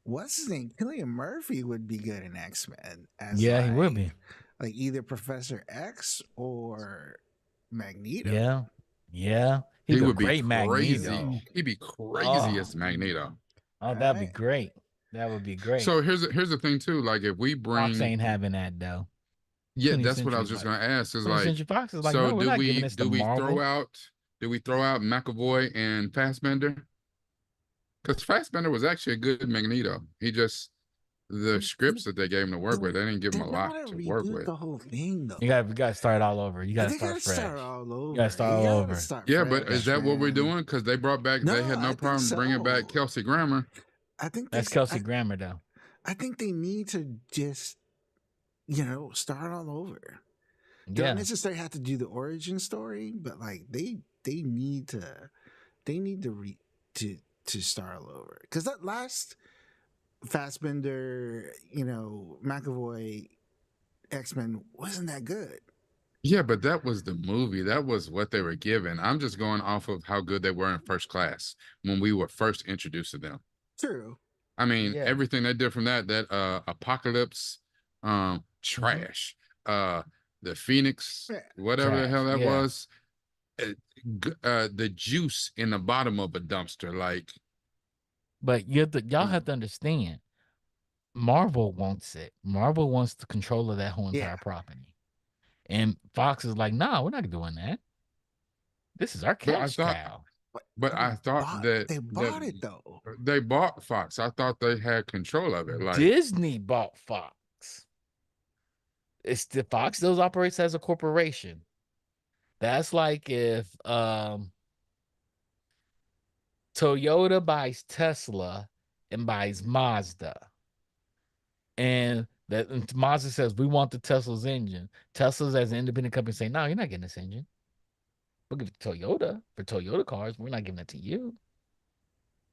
What's his name? Killian Murphy would be good in X Men as Yeah, he will be. like either Professor X or Magneto. Yeah. Yeah. He'd He be a would be great crazy. Magneto. He'd be crazy Oh, as Magneto. oh, All that'd be right. great. That would be great. So here's the thing too. Like if we Fox bring, ain't having that though. yeah, 20th that's what I Century was is just like gonna ask. Is 20th like, Century Fox is like, so no, we're not giving this to do we throw Marvel. out McAvoy and Fassbender? Because Fassbender was actually a good Magneto. He just the scripts that they gave him to work with, they didn't give him They a lot gotta to work reboot with. the whole thing You though. got we gotta start all over. You gotta They start gotta start fresh. all You gotta over. start You all gotta over. start Yeah, but is fresh, that what we're man. doing? Because they brought back, they No, had no I think problem bringing back so. Kelsey Grammer. I think That's Kelsey Grammer though. I think they need to just start all over. Don't Yeah. necessarily have to do the origin story, but like they need to to start all over because that last Fassbender, McAvoy X Men wasn't that good. Yeah, but that was the movie. That was what they were given. I'm just going off of how good they were in First Class when we were first introduced to them. True. I mean, Yeah. everything they did from that Apocalypse, Hmm. trash, uh, the Phoenix, Yeah. whatever the hell Trash. that Yeah. was, the juice in the bottom of a dumpster. Like, But y'all have to understand, Marvel wants it. Marvel wants the control of that whole Yeah. entire property. And Fox is like, nah, we're not doing that. This is our but I cash thought, cow. but I thought that They bought it though. they bought Fox. I thought they had control of it. Like, Disney bought Fox. It's the Fox still operates as a corporation. That's like if Toyota buys Tesla and buys Mazda. And Mazda says, we want the Tesla's engine. Tesla's as an independent company say, no, you're not getting this engine. We'll give it to Toyota for Toyota cars. We're not giving it to you.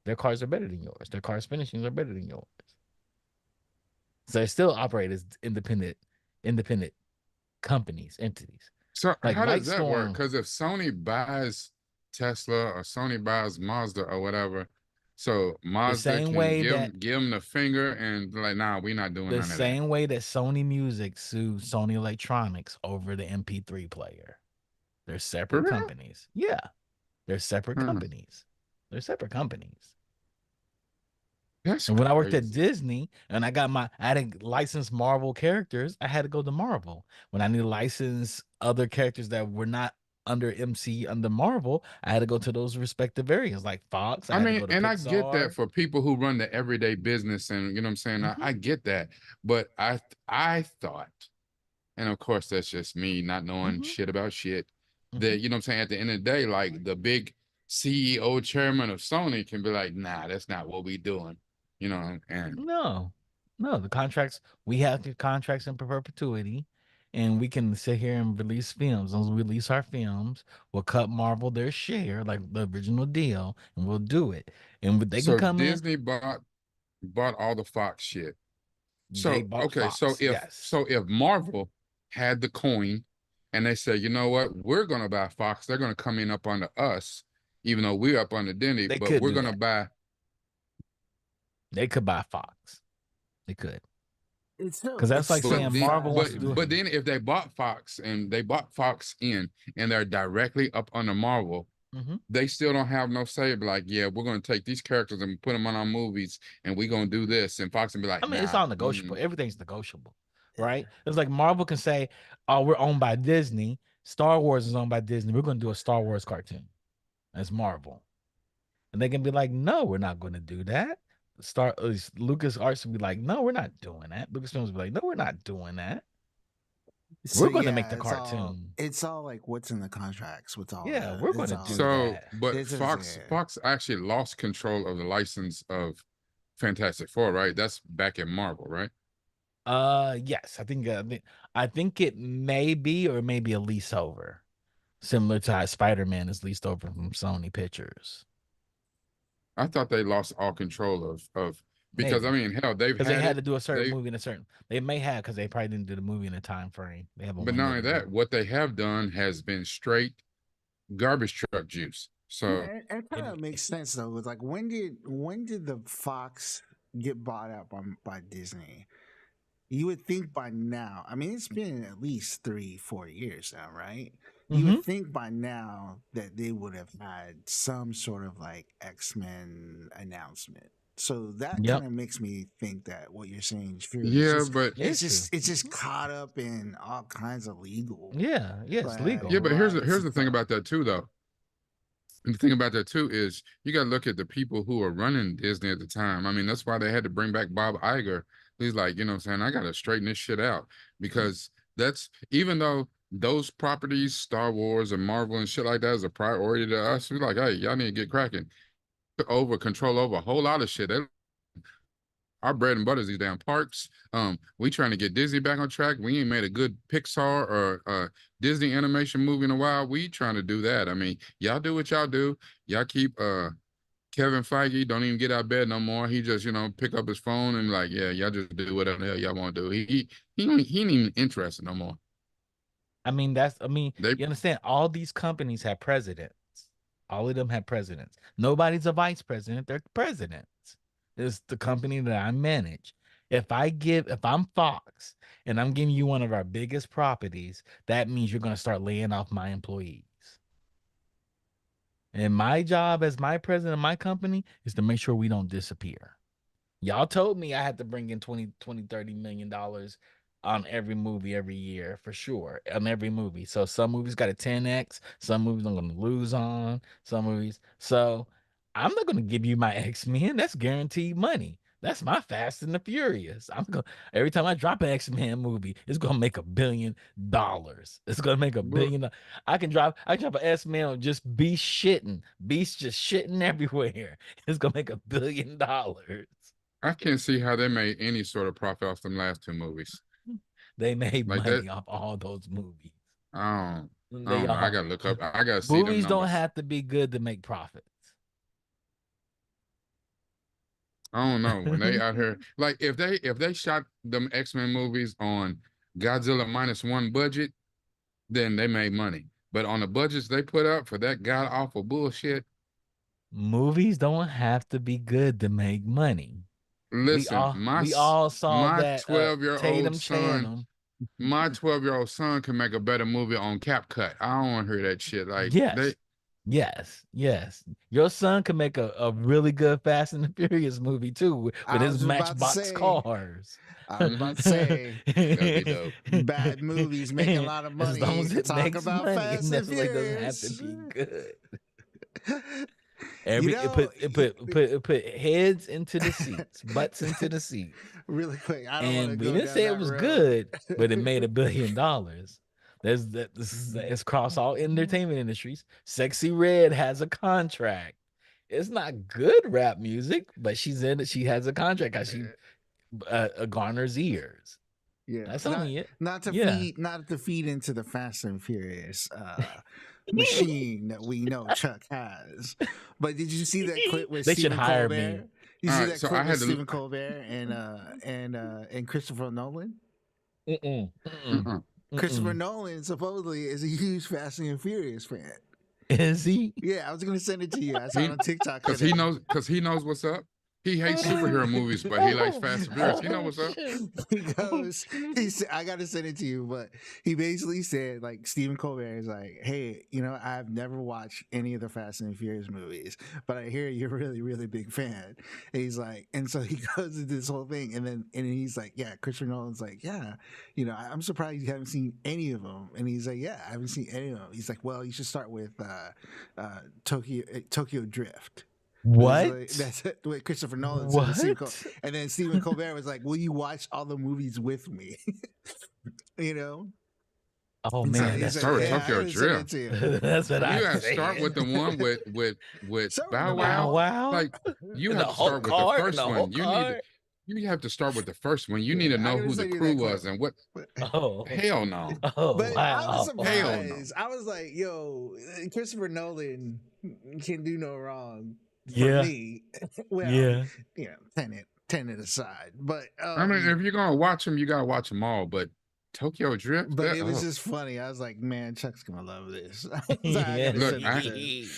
Their cars are better than yours. Their cars finishings are better than yours. So they still operate as independent companies, entities. so Like how does that work? Lightstorm, Because if Sony buys Tesla or Sony buys Mazda or whatever, so the Mazda same can way that give them the finger and like, nah, we're not doing the none of that. same way that Sony Music sued Sony Electronics over the MP3 player. They're For separate real? companies. Yeah, they're separate Huh. companies. They're separate companies. That's And when I worked at crazy. Disney and I had to license Marvel characters, I had to go to Marvel. When I need to license other characters that were not under MC under Marvel, I had to go to those respective areas. Like Fox, I I had to mean, go to and I get that Pixar. for people who run the everyday business, and you know what I'm saying. Hmm. I get that, but I thought, and of course that's just me not knowing Hmm. shit about shit. Hmm. That you know what I'm saying. At the end of the day, like the big CEO chairman of Sony can be like, nah, that's not what we doing. You know, and No, no, the contracts, we have the contracts in perpetuity, and we can sit here and release films. As we release our films, we'll cut Marvel their share, like the original deal, and we'll do it. And they can so come in, Disney bought all the Fox shit. they So bought okay, Fox. Yes. so if Marvel had the coin and they say, you know what, we're gonna buy Fox, they're gonna come in up under us, even though we're up under Disney, They but could we're do gonna that. buy. They could buy Fox. They could. Because It's that's like still saying Marvel wants But to do it. but then if they bought Fox and they bought Fox in and they're directly up under Marvel, Hmm. they still don't have no say. Be like, yeah, we're gonna take these characters and put them on our movies, and we're gonna do this. And Fox and be I like, mean, it's nah, all negotiable. Everything's negotiable, right? It's like Marvel can say, "Oh, we're owned by Disney." Star Wars is owned by Disney. We're going to do a Star Wars cartoon. That's Marvel. And they can be like, no, we're not going to do that. Lucas Arts will be like, no, we're not doing that. Lucasfilms will be like, no, we're not doing that. So We're going to make yeah, the cartoon. it's all like what's in the contracts with all Yeah, the we're going it's to all do So, that. but this is Fox actually lost control of the license of Fantastic Four, right? That's back in Marvel, right? Yes, I think it may be or maybe a lease over, similar to how Spider-Man is leased over from Sony Pictures. I thought they lost all control of because I Maybe mean, hell, they've because they had had it. to do a certain They movie in a certain. They may have because they probably didn't do the movie in a time frame. They have a But not window only to do that, it. what they have done has been straight garbage truck juice. yeah, So it kind of makes sense though. It's like when did the Fox get bought out by Disney? You would think by now, I mean, it's been at least 3-4 years now, right? You would Mm-hmm. think by now that they would have had some sort of like X-Men announcement. So that kind Yep. of makes me think that what you're saying is true. It's yeah, just but It's true. it's just caught up in all kinds of legal Yeah. Yeah. It's yeah, legal. but rights here's and the thing stuff. about that too, though. And the thing about that too is you got to look at the people who were running Disney at the time. I mean, that's why they had to bring back Bob Iger. He's like, you know what I'm saying? I got to straighten this shit out because that's even though those properties, Star Wars and Marvel and shit like that is a priority to us, we're like, hey, y'all need to get cracking. Over control over a whole lot of shit. Our bread and butter is these damn parks. We trying to get Disney back on track. We ain't made a good Pixar or Disney animation movie in a while. We trying to do that. I mean, y'all do what y'all do. Y'all keep Kevin Feige don't even get out of bed no more. He just pick up his phone and like, yeah, y'all just do whatever the hell y'all want to do. He ain't even interested no more. They You understand? All these companies have presidents. All of them have presidents. Nobody's a vice president. They're presidents. It's the company that I manage. If I'm Fox and I'm giving you one of our biggest properties, that means you're going to start laying off my employees. And my job as my president of my company is to make sure we don't disappear. Y'all told me I had to bring in 30 million dollars on every movie every year for sure. On every movie. So some movies got a 10x, some movies I'm gonna lose on, some movies. So I'm not gonna give you my X-Men. That's guaranteed money. That's my Fast and the Furious. I'm gonna every time I drop an X-Men movie, it's gonna make $1 billion. It's gonna make a Look, billion. I can drop an X-Men just be shitting. Beast just shitting everywhere. It's gonna make $1 billion. I can't see how they made any sort of profit off them last two movies. They made Like that, money off all those movies. I They don't know. I all gotta look up. I gotta see them movies don't numbers. have to be good to make profits. I don't know when they out here. Like if they shot them X-Men movies on Godzilla -1 budget, then they made money. But on the budgets they put up for that god awful bullshit, Movies don't have to be good to make money. We listen, all we all saw my that 12-year-old Tatum son, Chanum. my 12-year-old son can make a better movie on CapCut. I don't want to hear that shit. Like they Yes. Yes, yes. Your son can make a really good Fast and the Furious movie too with I his was just about to Matchbox say, cars. I was about to As say, that'd be dope. bad movies make a lot of long money. as it Talk makes about money, it Fast and necessarily doesn't have to Furious. be good. you Every know, it put heads into the seats, butts into the seats. really quick, I don't want to And we go didn't down say it that was road. good, but it made $1 billion. It's across all entertainment industries. Sexy Red has a contract. It's not good rap music, but she's in it. She has a contract because she garners ears. Yeah, That's only it. not to Yeah. feed into the Fast and Furious machine that we know Chuck has. But did you see that clip with They should Stephen hire me. Colbert? You All see right, that so clip I with had to. Stephen Colbert and Christopher Nolan? Mm-mm, mm-mm, Uh-uh. Christopher mm-mm. Nolan supposedly is a huge Fast and Furious fan. Is he? Yeah, I was gonna send it to you. I saw it He on TikTok because today. he knows what's up. He hates superhero movies, but he likes Fast and Furious. You know Oh what's up? shit. He Oh goes, shit. I got to send it to you, but he basically said, like, Stephen Colbert is like, hey, I've never watched any of the Fast and Furious movies, but I hear you're really, really big fan. And he's like, and so he goes into this whole thing, and he's like, yeah, Christopher Nolan's like, yeah, I'm surprised you haven't seen any of them. And he's like, yeah, I haven't seen any of them. He's like, well, you should start with Tokyo Drift. What? That's what Christopher Nolan said to What? and then Stephen Colbert was like, "Will you watch all the movies with me?" you know. Oh And so Nah, man, he's that's like, start with "Yeah, I Tokyo gotta send crazy. it Drift. to you." That's what I You gotta start with said. the one with Start with Bow number Bow Wow. one. Wow. Like you And the have to whole start with the card and first the whole one. card. You have to start with the first one. You need Yeah, to I know gotta who the send you crew that clip. was and what. But, Oh. Hell no. Oh but I was wow. Hell no. surprised. I was like, "Yo, Christopher Nolan can do no wrong for Yeah. me." Well, Yeah. Tenet aside, but I mean, if you're gonna watch them, you gotta watch them all. But Tokyo Drift, But it was oh, just funny. I was like, man, Chuck's gonna love this. I was like, I Yeah. gotta look, send it to him.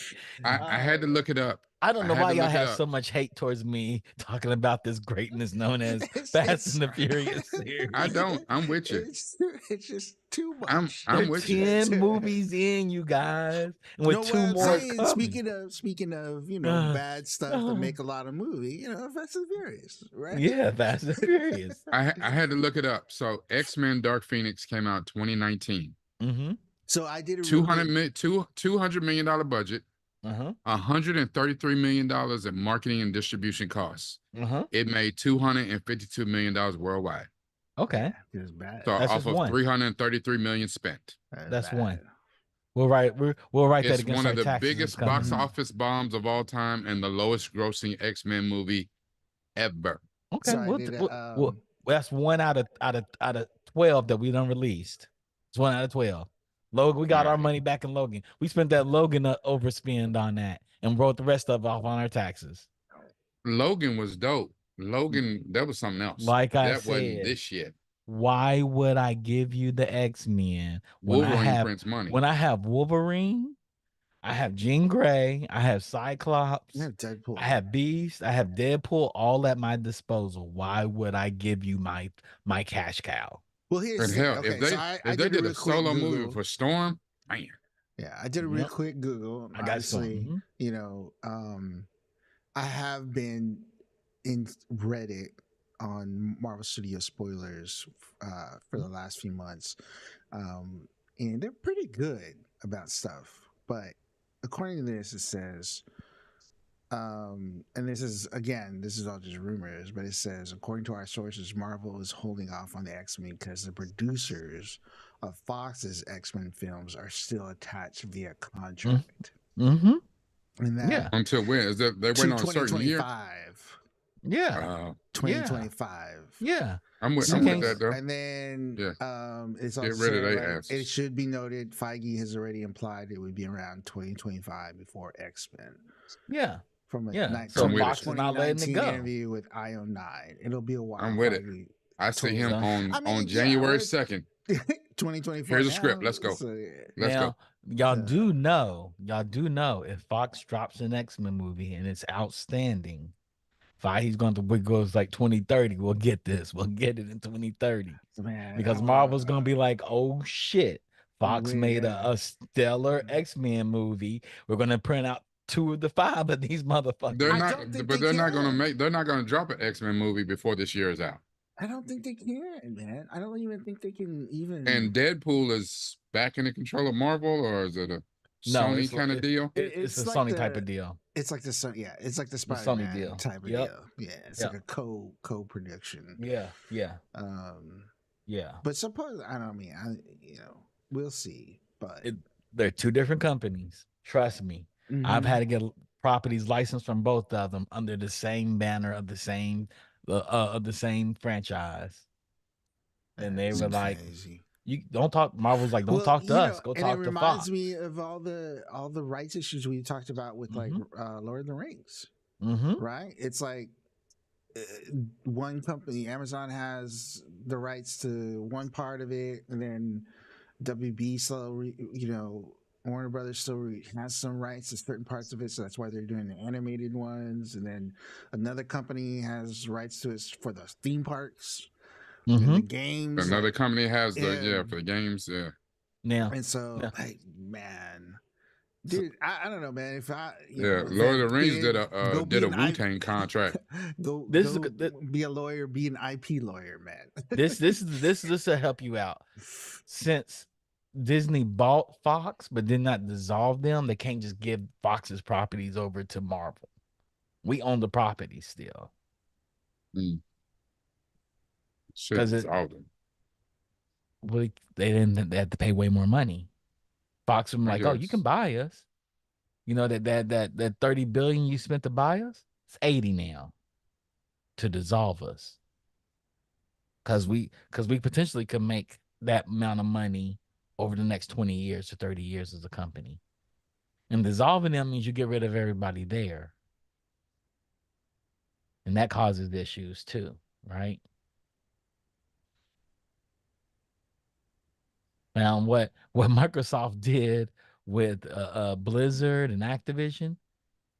I had to Oh, look it up. I don't I know had why to y'all look it have up. so much hate towards me talking about this greatness known as It's Fast and it's the Furious I series. don't. I'm with you. it's just too I'm much. They're I'm with you. 10 movies in, you guys, and with No, what two I'm more saying, coming. speaking of, Uh, bad stuff that oh, make a lot of movie, Fast and Furious, right? yeah, Fast and Furious. I had to look it up. So X-Men Dark Phoenix came out 2019. Mm-hmm. So I did it real 200 quick. million, $200 million budget, Uh-huh. $133 million in marketing and distribution costs. Uh-huh. It made $252 million worldwide. Okay. Yeah, it was bad. So That's off just of one. 333 million spent. That was That's one. bad. We'll write that It's against one of our the taxes this biggest coming box month. office bombs of all time and the lowest grossing X-Men movie ever. Okay, So I did that's one out of 12 that we done released. It's one out of 12. Logan, we All got our right. money back in Logan. We spent that Logan overspend on that and wrote the rest of it off on our taxes. Logan was dope. Logan, that was something else. Like I That wasn't said, this shit. why would I give you the X-Men Wolverine prints money. when I have Wolverine, I have Jean Grey, I have yeah, Cyclops, Deadpool. I have Beast, I have Deadpool, all at my disposal. Why would I give you my cash cow? Well, here's And the thing. hell, Okay, so I if they did a did real a quick solo movie Google. for Storm, man. Yeah, I did a real Yep, quick Google. I got some. Obviously, I have been in Reddit on Marvel Studio spoilers for the last few months, and they're pretty good about stuff. But according to this, it says, and this is all just rumors, but it says, according to our sources, Marvel is holding off on the X-Men because the producers of Fox's X-Men films are still attached via contract, Mm-hmm. and that Yeah. Until when? Is that they went to on a certain year? 2025. Yeah. Uh, Yeah. 2025. Yeah. I'm with You can't that though. And then Yeah. it's Get also rid of saying, they like, it asses. should be noted, Feige has already implied it would be around 2025 before X-Men. Yeah. From a Yeah. So I'm with it. Fox is not letting it 2019 go. interview with IO9. It'll be a while. I'm with it. Feige I see told him So on I mean, yeah, January we're 2nd. 2024 Here's a now. script. Let's go. So, yeah. Let's go. now y'all do know if Fox drops an X-Men movie and it's outstanding, Feige's going to goes like 2030. We'll get this. We'll get it in 2030. Man, Because Marvel's gonna be like, oh shit, Fox made yeah. a stellar X-Men movie. We're gonna print out 2 of the 5 of these motherfuckers. I don't think but they they're not gonna drop an X-Men movie before this year is out. I don't think they can, man. I don't even think they can even. And Deadpool is back in the control of Marvel, or is it a No, Sony kind of deal? it's a like Sony type of deal. It's like it's like the It's a Sony Spider-Man deal. type of Yep. deal. Yeah, it's Yep. like a co-production. Yeah. Yeah. Um, Yeah. but suppose I don't mean we'll see. But They're 2 different companies. Trust me. I've Mhm. had to get properties licensed from both of them under the same banner of the same franchise. And they That's were like, crazy. you don't talk. Marvel's like, don't Well, talk to us. Go and it talk to reminds Fox. me of all the rights issues we talked about with like Lord of the Rings, Mm-hmm. right? It's like one company, Amazon, has the rights to one part of it, and then WB Warner Brothers still has some rights to certain parts of it, so that's why they're doing the animated ones. And then another company has rights to it for the theme parks and the Mm-hmm. games. Another Like, company has the yeah, for the games. Yeah, Now, and so now, like, man, so dude, I don't know, man. If I, yeah. if I Lord of the Rings did go be a an Wu I, Tang contract. this is go be a lawyer, be an IP lawyer, man. this to help you out. Since Disney bought Fox but did not dissolve them, they can't just give Fox's properties over to Marvel. We own the property still Mm, should because it dissolve them, they didn't they had to pay way more money. Fox was I like, oh, you can guess. buy us. You know that 30 billion you spent to buy us, it's 80 now to dissolve us because we potentially could make that amount of money over the next 20 years to 30 years as a company. And dissolving them means you get rid of everybody there. And that causes issues too, right? Now, what Microsoft did with Blizzard and Activision,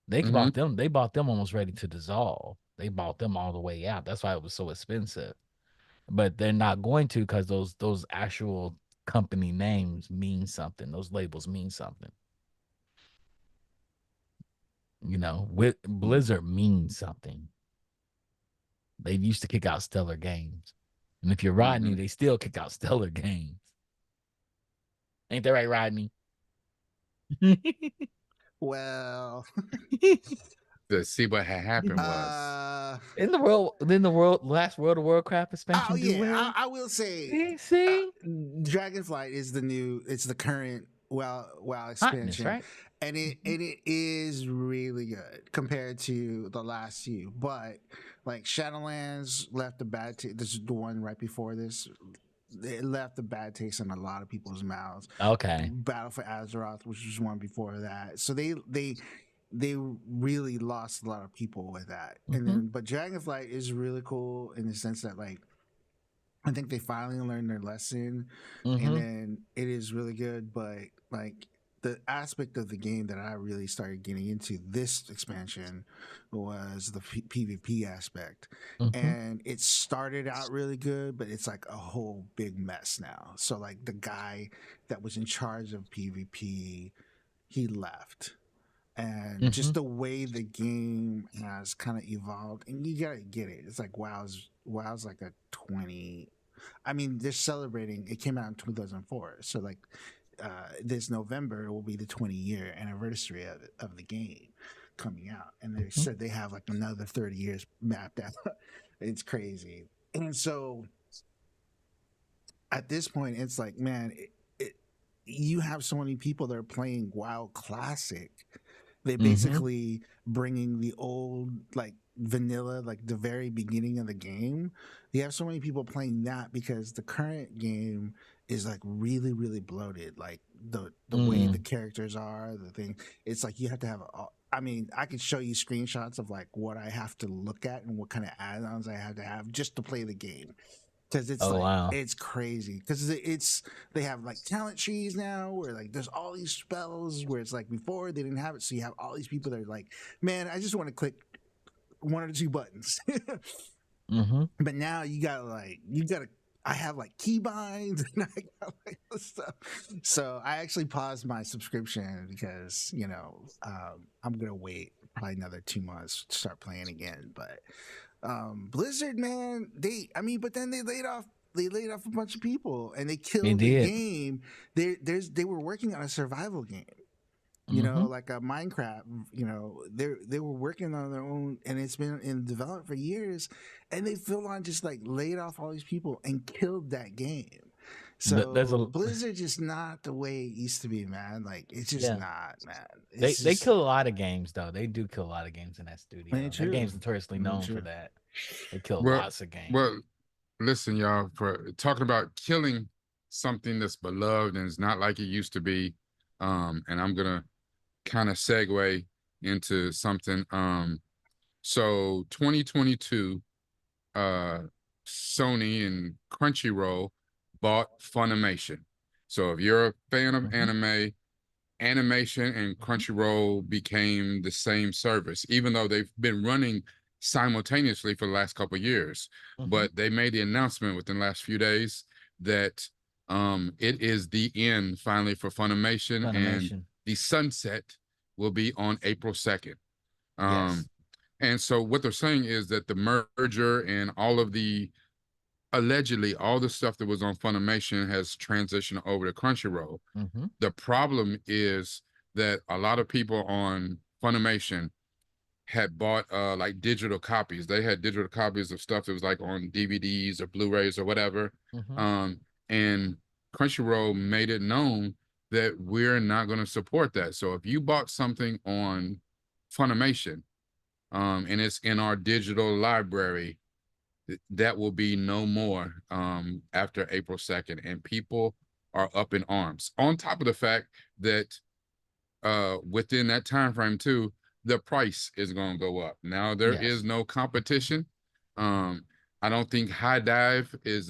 Mm-hmm. they bought them almost ready to dissolve. They bought them all the way out. That's why it was so expensive. But they're not going to because those actual company names mean something. Those labels mean something. You know, with Blizzard means something. They used to kick out Stellar Games. And if you're Rodney, Mm-hmm. they still kick out Stellar Games. Ain't that right, Rodney? Well, To see what had happened was. uh, Didn't the world last World of Warcraft oh expansion do yeah, well? I will say, uh, See? Dragonflight is the new, it's the current WoW Hotness, expansion, right? and it is really good compared to the last few. But like Shadowlands left a bad taste. This is the one right before this. It left a bad taste in a lot of people's mouths. Okay. Battle for Azeroth, which was one before that, so they really lost a lot of people with that. And Mm-hmm. then, but Dragonflight is really cool in the sense that like I think they finally learned their lesson, and Mm-hmm. then it is really good. But like the aspect of the game that I really started getting into this expansion was the PvP aspect. Mm-hmm. And it started out really good, but it's like a whole big mess now. So like the guy that was in charge of PvP, he left, and Mm-hmm. just the way the game has kind of evolved, and you gotta get it, it's like wow's like a 20, I mean they're celebrating, it came out in 2004, so like this November will be the 20-year anniversary of the game coming out, and they Mm-hmm. said they have like another 30 years mapped out. It's crazy. And so at this point it's like, man, you have so many people that are playing WoW Classic. They Mm-hmm. basically bringing the old like vanilla, like the very beginning of the game. You have so many people playing that because the current game is like really really bloated. Like the way the Mm. characters are, the thing. It's like you have to have. I mean, I could show you screenshots of like what I have to look at and what kind of add-ons I have to have just to play the game, because it's Oh like wow. it's crazy because it's they have like talent trees now where like there's all these spells where it's like before they didn't have it, so you have all these people that are like, man, I just want to click one or two buttons. Mm-hmm. But now you gotta I have like keybinds and I got like this stuff. So I actually paused my subscription because I'm gonna wait probably another 2 months to start playing again. But Blizzard, man, but then they laid off a bunch of people and they They killed the did. game. They were working on a survival game, Mm-hmm. like a Minecraft. They were working on their own, and it's been in development for years, and they full on just like laid off all these people and killed that game. There's So a Blizzard just not the way it used to be, man. Like it's just yeah. not, man. They It's they just kill a lot of games though. They do kill a lot of games in that ain't studio. That true. game's notoriously Ain't known for true. that. They kill Well, lots of games. well, listen, y'all, for talking about killing something that's beloved and is not like it used to be. And I'm gonna kind of segue into something. So 2022, uh, Sony and Crunchyroll bought Funimation. So if you're a fan of Mm-hmm. anime Animation and Mhm, Crunchyroll became the same service, even though they've been running simultaneously for the last couple of years. mhm. But they made the announcement within the last few days that it is the end finally for Funimation, and Funimation. the sunset will be on April 2nd. Yes. Um, and so what they're saying is that the merger and all of the allegedly all the stuff that was on Funimation has transitioned over to Crunchyroll. Mhm, The problem is that a lot of people on Funimation had bought like digital copies. They had digital copies of stuff that was like on DVDs or Blu-rays or whatever. mhm. And Crunchyroll made it known that we're not going to support that. So if you bought something on Funimation, and it's in our digital library, that will be no more after April 2nd. And people are up in arms. On top of the fact that within that time frame too, the price is going to go up. Now there is Yes. no competition. Um, I don't think High Dive is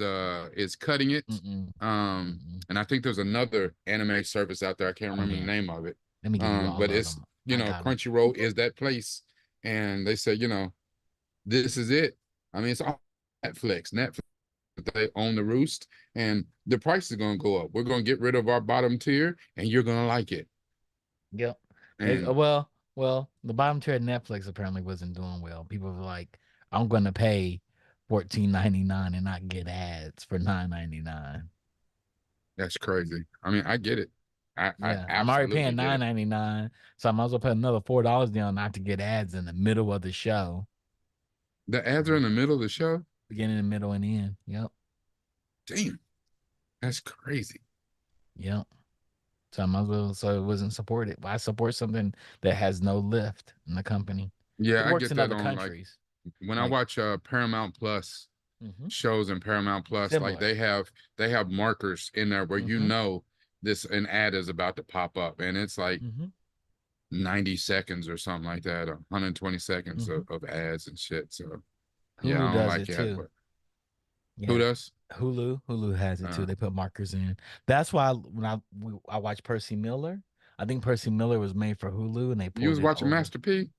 cutting it. Mm-mm, Um, mm-mm. and I think there's another anime service out there. I can't Oh remember the yeah. name of it. Let me give you But all of it's, them. I got them. Crunchyroll is that place, and they say, this is it. I mean, it's all Netflix. Netflix, they own the roost, and the price is going to go up. We're going to get rid of our bottom tier, and you're going to like it. Yep. And Well, the bottom tier at Netflix apparently wasn't doing well. People were like, I'm gonna pay 14.99 and not get ads for 9.99. that's crazy. I mean, I get it. I Yeah, I'm already absolutely paying get nine it. ninety nine, so I might as well put another $4 down not to get ads in the middle of the show. The ads are in Mhm. the middle of the show. Beginning, the middle, and end. Yep. Damn, that's crazy. Yep. So I might as well, so it wasn't supported. Why support something that has no lift in the company? It Yeah, I works get in that other on like countries. when I Like watch Paramount Plus hmm shows and Paramount Plus, like similar. they have markers in there where hmm this an ad is about to pop up, and it's like hmm 90 seconds or something like that, or 120 seconds hmm of ads and shit. So yeah, Hulu I don't does like it that, too. but who Yeah. does? Hulu has it too. Uh, They put markers in. That's why when I watched Percy Miller, I think Percy Miller was made for Hulu and they you pulled was it watching over. Master P?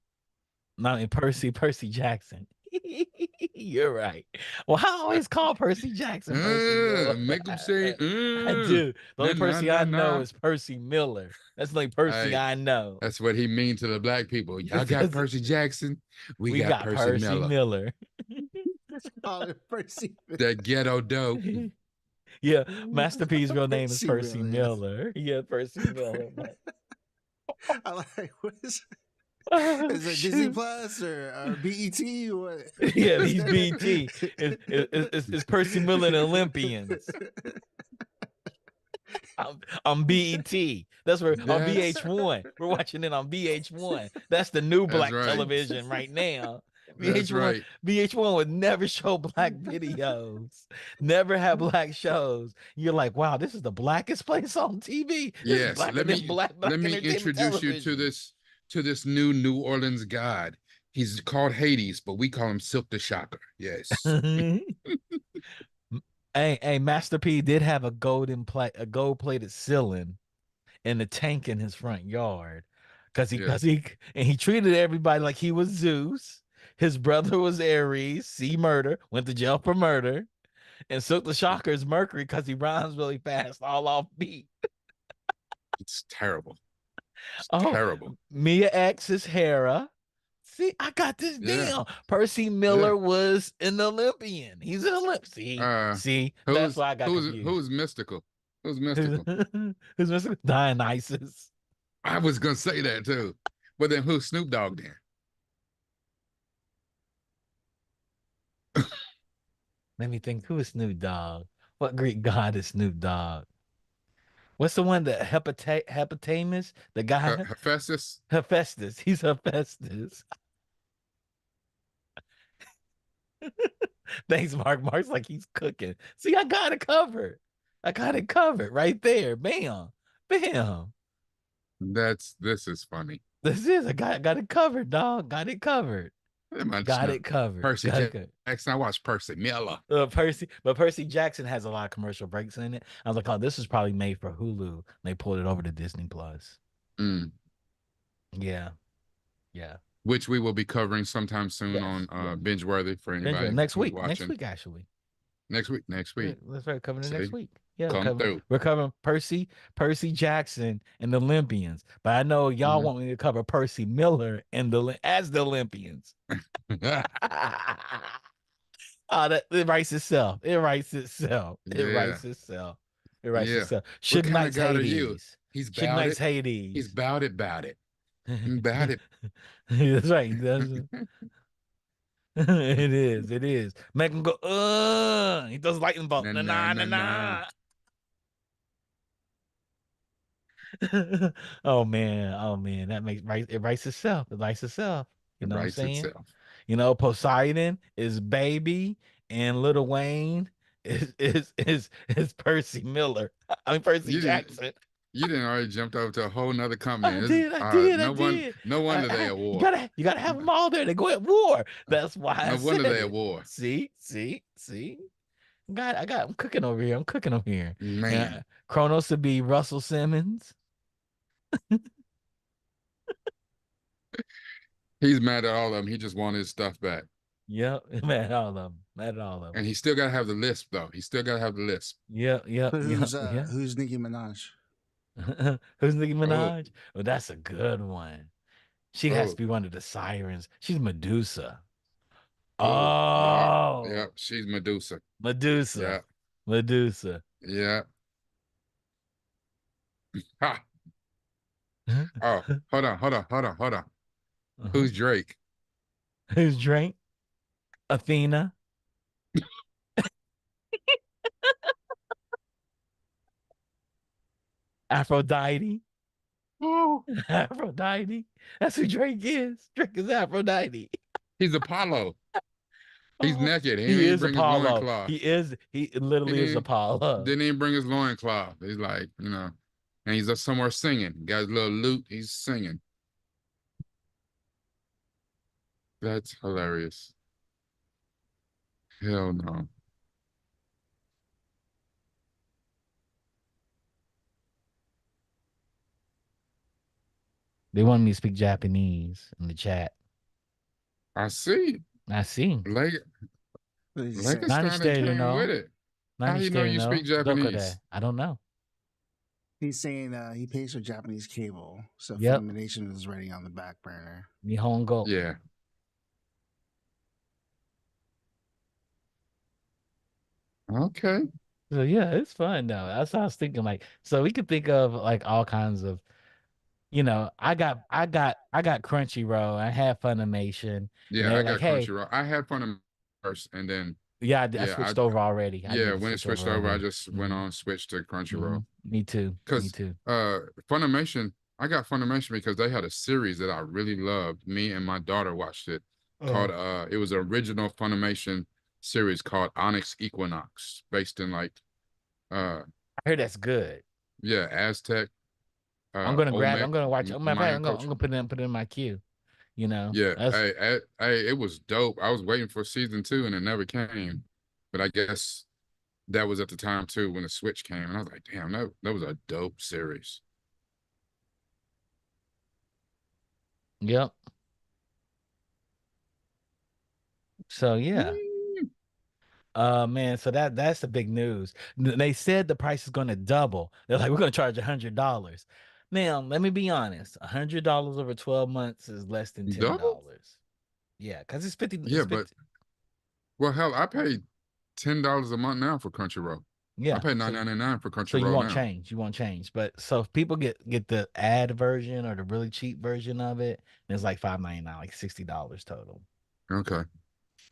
Not in Percy Jackson. You're right. Well, I always call Percy Jackson Percy Miller. Make them say, I do. The nah, only nah, Percy I nah, know nah. is Percy Miller. That's the only Percy Hey, I know. that's what he mean to the black people. Y'all got That's Percy Jackson, we we got got Percy Percy Miller, Miller. Call it Percy. that ghetto dope. Yeah, Master P's real name is Percy Percy really is. Miller. Yeah, Percy Miller. But I like what oh is it Disney shoot. Plus or BET? What Yeah, is he's that? BT. It's Percy Miller and Olympians. On BET. That's where on That's VH1. We're watching it on VH1. That's the new that's black right. television right now. That's VH1 right. VH1 would never show black videos, never have black shows. You're like, wow, this is the blackest place on TV. This is Yes. blacker than Let black me entertainment introduce you television. to this New Orleans god. He's called Hades, but we call him Silk the Shocker. Yes. Hey, Master P did have a gold plated ceiling in the tank in his front yard. Yeah. And he treated everybody like he was Zeus. His brother was Ares, C murder, went to jail for murder, and Silk the Shocker is Mercury because he rhymes really fast, all off beat. It's terrible. It's Oh, terrible. Mia X is Hera. See, I got this Yeah. down. Percy Yeah. Miller was an Olympian. He's an Olymp. Uh See, that's why I got confused. who's mystical? Who's Who's mystical? Mr. Dionysus? I was gonna say that too. But then who's Snoop Dogg then? Let me think. Who is Snoop Dogg? What Greek god is Snoop Dogg? What's the one that Hepatamus? The guy Hephaestus? Hephaestus. He's Hephaestus. Thanks, Mark. Mark's like he's cooking. See, I got it covered. I got it covered right there. Bam, bam. This is funny. I got it covered, dog. Got it covered. That much Got no. it covered. Percy Got it covered. Jackson. I watched Percy Miller. Percy Jackson has a lot of commercial breaks in it. I was like, oh, this is probably made for Hulu. And they pulled it over to Disney Plus. Mm. Yeah, yeah, Which we will be covering sometime soon yes, on yes. Binge Worthy for Benjamin, anybody who's next watching. week actually. Next week, next week. Let's right covering it next See, week. Yeah, come through. we're covering Percy Jackson and the Olympians. But I know y'all Hmm. want me to cover Percy Miller and as the Olympians. Oh, that it writes itself. It writes itself. It Yeah, writes itself. It writes yeah. itself. What Suge kind of Knight's God are you? Hades. He's Suge bout Knight's it. He's Hades. bout it. Bout it. That's right. He does. It is. It is. Make him go, he does lightning bolt. Na Na na na na na na. na. Oh man. Oh man. That makes right. It writes itself. It writes itself. You It know what I'm writes saying? itself. You know, Poseidon is Baby and Little Wayne is Percy Miller. I mean Percy You didn't. Jackson. You didn't already jumped over to a whole nother company. I No one. did. No wonder they at war. You gotta have them all there. They go at war. That's why I No wonder said they at it. war. See. I'm cooking over here. I'm cooking over here. Man, Kronos would be Russell Simmons. he's mad at all of them. He just wanted his stuff back. Yep, mad at all of them. Mad at all of And them. he still got to have the lisp, though. He still got to have the lisp. Yep, But yeah. who's Nicki Minaj? Who's Nicki Oh, Minaj? Oh, that's a good one. She has to oh, be one of the sirens. She's Medusa. oh. Yeah, yeah. Oh, She's Medusa. Medusa. Yeah, Medusa. yeah. Ha. Oh, hold on, hold on, hold on, hold on. Uh-huh. Who's Drake? Who's Drake? Athena. Aphrodite. Oh, Aphrodite. That's who Drake is. Drake is Aphrodite. he's Apollo. He's Oh, naked. He didn't he even is bring his Apollo. loincloth. He He literally is Apollo. didn't even bring his loincloth. He's like, and he's just somewhere singing. Got his little lute. He's singing. That's hilarious. Hell no. They want me to speak Japanese in the chat. I see. I see. Leg What did he say? Nani Legastein shiteる came with の it. How 何 you して know る you speak のどこで Japanese? I don't know. He's saying he pays for Japanese cable, so Yep. Funimation is already on the back burner. Nihongo. Yeah. Okay. So yeah, it's fun though. That's what I was thinking. Like, so we could think of like all kinds of, I got Crunchyroll. I had Funimation, and Yeah, they were I like, got hey, Crunchyroll. I had fun at first, and then yeah, I yeah, switched over already. I yeah, did the when it switch switched over over, I already. just went on switched to Crunchyroll. Me too. Me Because too. Funimation, I got Funimation because they had a series that I really loved. Me and my daughter watched it called it was an original Funimation series called Onyx Equinox, based in like uh I heard that's good. yeah, Aztec, I'm gonna grab. Olmec, I'm gonna watch. Matter of fact, Mayan I'm culture. gonna put it in my queue. Yeah, That's it was dope. I was waiting for season two and it never came. But I guess that was at the time too when the Switch came, and I was like, damn, that was a dope series. yep. So yeah. Mm. Man, so that's the big news. They said the price is going to double. They're like, we're going to charge $100. Now, let me be honest. $100 over 12 months is less than Double? $10. Yeah, because it's 50. Yeah, It's but 50. well, hell, I pay $10 a month now for Crunchyroll. I Yeah. pay $9.99 for So you Crunchyroll won't now. change. You won't change. But so if people get the ad version or the really cheap version of it, it's like $5.99, like $60 total. Okay.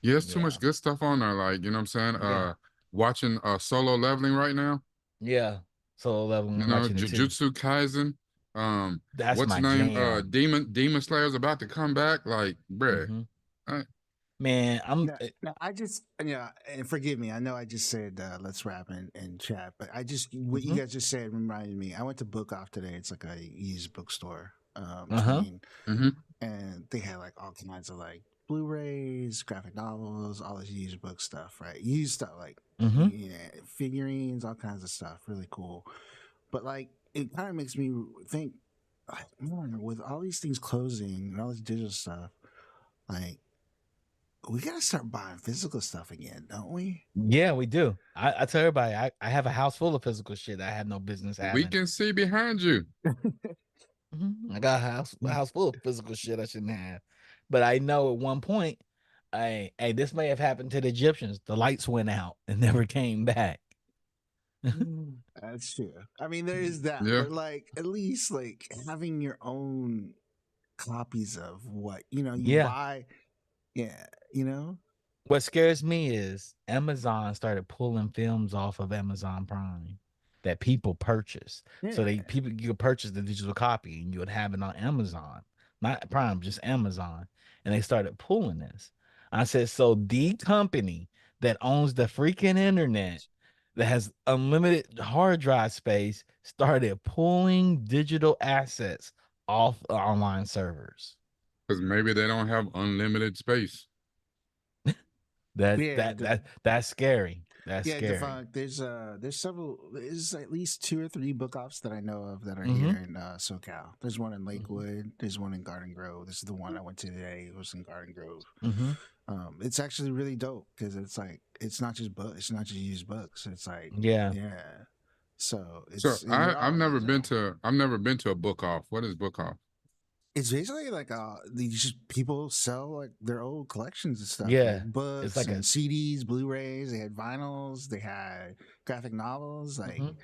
Yeah, it's too much Yeah. good stuff on there. Like, you know what I'm saying? Yeah. Watching Solo Leveling right now. Yeah. So 11, You I'm know, watching it too. Jujutsu Kaisen. That's What's the my name? jam. Demon Slayer's about to come back. Like, bruh. Hmm. I, Man, No, I just and forgive me. I know I just said let's wrap and chat, but I just what you mhm. guys just said reminded me. I went to Book Off today. It's like a used bookstore Uh-huh. chain, mm-hmm. and they had like all kinds of like Blu-rays, graphic novels, all this used book stuff, right? Used stuff like Mhm. figurines, all kinds of stuff. Really cool. But like it kind of makes me think. man, with all these things closing and all this digital stuff, like we gotta start buying physical stuff again, don't we? Yeah, we do. I tell everybody, I have a house full of physical shit that I had no business We having. can see behind you. I got a house full of physical shit I shouldn't have. But I know at one point, this may have happened to the Egyptians. The lights went out and never came back. That's true. I mean, there is that, Yeah, but like at least like having your own copies of what you Yeah. buy. Yeah, you know. What scares me is Amazon started pulling films off of Amazon Prime that people purchase. So Yeah, they people you could purchase the digital copy and you would have it on Amazon, not Prime, just Amazon. And they started pulling this. I said, so the company that owns the freaking internet that has unlimited hard drive space started pulling digital assets off online servers. because maybe they don't have unlimited space. That yeah, that that that's scary. That's yeah. scary. Defunct. There's several. There's at least two or three book offs that I know of that are here Mm-hmm. in SoCal. There's one in Mm-hmm. Lakewood. There's one in Garden Grove. This is the one I went to today. It was in Garden Grove. Mm-hmm. It's actually really dope because it's like it's not just books. It's not just used books. It's like Yeah. yeah. So So it's and they're I've all never been to a book off. What is book off? it's basically like these just people sell like their old collections and stuff, like Yeah. It's books like and a CDs, Blu-rays. They had vinyls, they had graphic novels, like, mhm.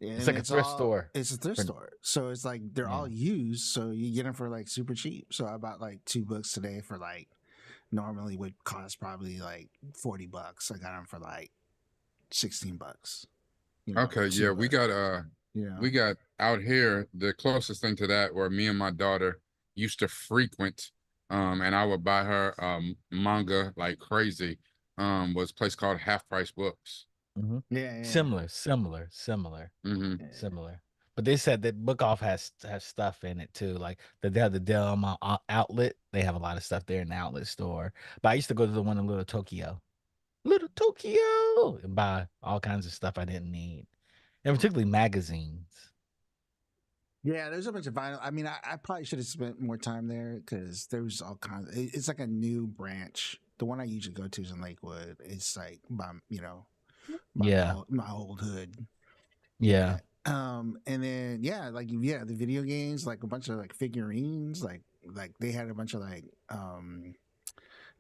It's and like a thrift store. it's a thrift For, store, so it's like they're all yeah. used, so you get them for like super cheap. So I bought like two books today for like normally would cost probably like $40. I got them for like $16. Okay, Two yeah, books. You we know. got out here the closest thing to that where me and my daughter used to frequent, and I would buy her manga like crazy, was a place called Half Price Books. Hmm. Yeah, yeah, Hmm. yeah. Similar. But they said that Book Off has stuff in it too. Like they have the Dell outlet. They have a lot of stuff there in the outlet store. But I used to go to the one in Little Tokyo, and buy all kinds of stuff I didn't need, and particularly magazines. Yeah, there's a bunch of vinyl. I mean, I probably should have spent more time there because there was all kinds. It's like a new branch. The one I usually go to is in Lakewood. It's like by by Yeah. my old hood. Yeah. Yeah. And then yeah, like yeah, the video games, like a bunch of like figurines, like they had a bunch of like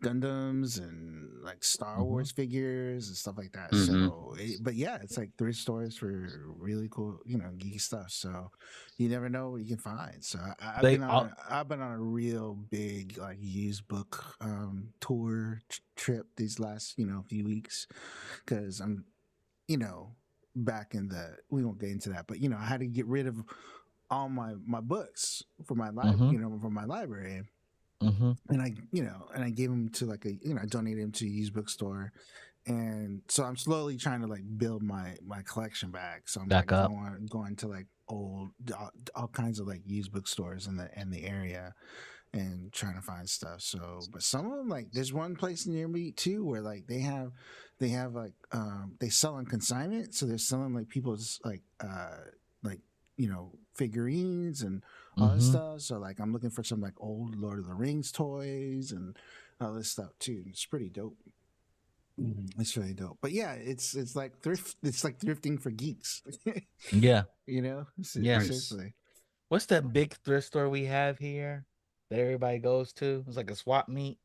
Gundams and like Star Hmm. Wars figures and stuff like that. Hmm. So, but yeah, it's like thrift stores for really cool, geeky stuff. So, you never know what you can find. So, They all. I've been on a real big like used book tour trip these last few weeks because I'm you know back in the we won't get into that, but I had to get rid of all my books for my Hmm. for my library, Hmm. and I gave them to like I donated them to a used bookstore, and so I'm slowly trying to like build my collection back. So I'm Back like up. going to like all kinds of like used bookstores in the area and trying to find stuff. So, but some of them like there's one place near me too where like they have like they sell on consignment, so they're selling like people's like figurines and all this Hmm. stuff. So like I'm looking for some like old Lord of the Rings toys and all this stuff too. It's pretty dope. It's really dope. But yeah, it's like thrift. It's like thrifting for geeks. Yeah. Yeah. Nice. Seriously. What's that big thrift store we have here that everybody goes to? It's like a swap meet.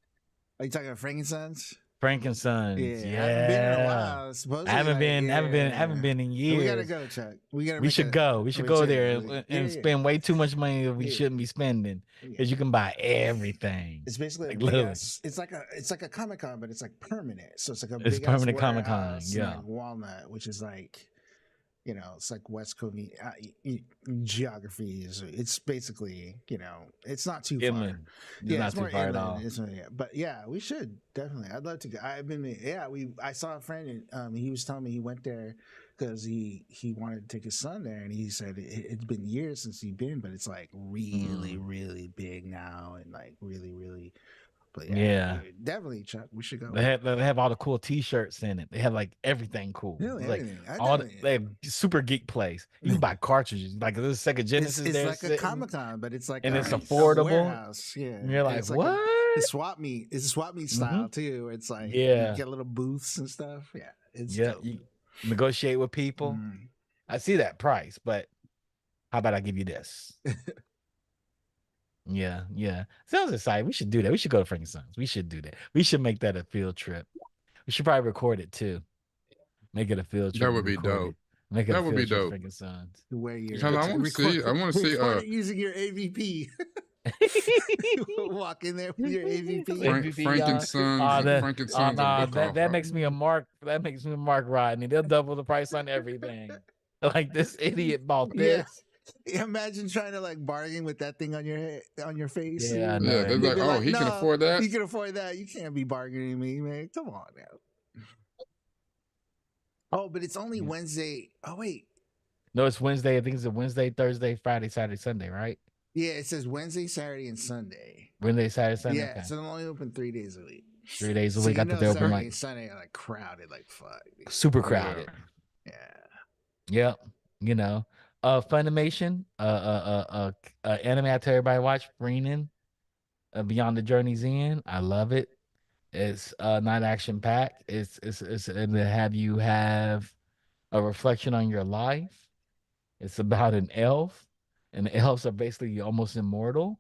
Are you talking about Frankenstein's? Frankenstein's. Yeah, I haven't been in a Yeah. while. I Supposedly, haven't like, been, haven't been, haven't yeah, been in we gotta years. go, Chuck. We gotta We make should a go. We should go return. there and Yeah, spend way too much money that we yeah, shouldn't be spending yeah. because you can buy everything. It's basically a Like big literally, ass. It's like a Comic Con, but it's like permanent. So it's like a it's big ass permanent Comic Con. warehouse in like Yeah. Walnut, which is like it's like West Coast geography is. It's basically it's not too far. Inland. It's Yeah, not it's too more far at inland. all. It's yeah, but yeah, we should definitely. I'd love to go. I've been yeah. I saw a friend and he was telling me he went there because he wanted to take his son there and he said it's been years since he'd been, but it's like really Mm. really big now and like really really. But yeah, Yeah. definitely, Chuck. We should go. They have all the cool T-shirts in it. They have like everything cool. Really, It's like everything. I all definitely. they have super geek plays. You can buy cartridges. Like there's a Sega Genesis It's there like a sitting, Comic Con, but it's like and it's a affordable. warehouse. Yeah, And you're like, it's like a what? swap meet. It's a swap meet Hmm. style too. It's like you Yeah, get little booths and stuff. Yeah, it's yeah. dope. You negotiate with people. Mm. I see that price, but how about I give you this? Yeah, yeah. Sounds exciting. We should do that. We should go to Frankenstein's. We should do that. We should make that a field trip. We should probably record it too. Make it a field trip That and would be record dope. it. Make it a That would be field trip to dope. Frankenstein's. Where your Because I want to see. I want to see. record it using your AVP. Walk in there with your AVP. MVP, y'all. Frankenstein's Oh Frankenstein's a no, book that offer. makes me a mark. That makes me a Mark Rodney. They'll double the price on everything. Like this idiot bought Yeah. this. Imagine trying to like bargain with that thing on your head, on your face. Yeah, I Yeah, know, they're They'd like, be oh, like, he can "No, afford that. you can afford that. You can't be bargaining me, man. Come on now." Oh, but it's only yeah. Wednesday. Oh wait, No, it's Wednesday. I think it's a Wednesday, Thursday, Friday, Saturday, Sunday, right? yeah, it says Wednesday, Saturday, and Sunday. Wednesday, Saturday, Sunday. Yeah, Okay, so they're only open 3 days a week. 3 days a So week. I you thought know they open Saturday like and Sunday are like crowded, like fuck, dude. super Yeah. crowded. Yeah. Yep. You know, Funimation, anime I tell everybody to watch, Freenin, Beyond the Journey's End. I love it. It's not action packed. It's and to have you have a reflection on your life. It's about an elf, and the elves are basically almost immortal,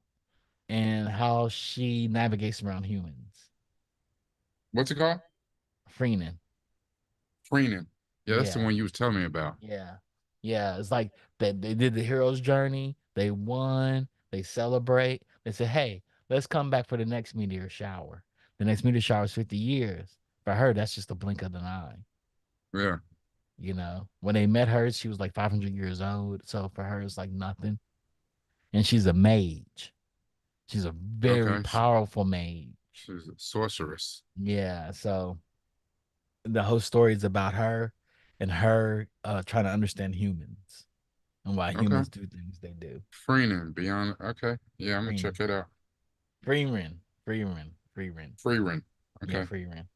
and how she navigates around humans. What's it called? Freenin. Freenin. Yeah, that's the Yeah. one you was telling me about. Yeah. Yeah. It's like they did the hero's journey. They won. They celebrate. They say, hey, let's come back for the next meteor shower. The next meteor shower is 50 years. For her, that's just a blink of an eye. Yeah. You know, when they met her, she was like 500 years old. So for her, it's like nothing. And she's a mage. She's a very Okay. powerful mage. She's a sorceress. Yeah. So the whole story is about her and her trying to understand humans and why Okay. humans do things they do. Freenin. Beyond. Okay. Yeah, I'm gonna Freeman. check it out. Freeman. Freeman. Freeman. Freerin. Yeah, Okay. Freeman.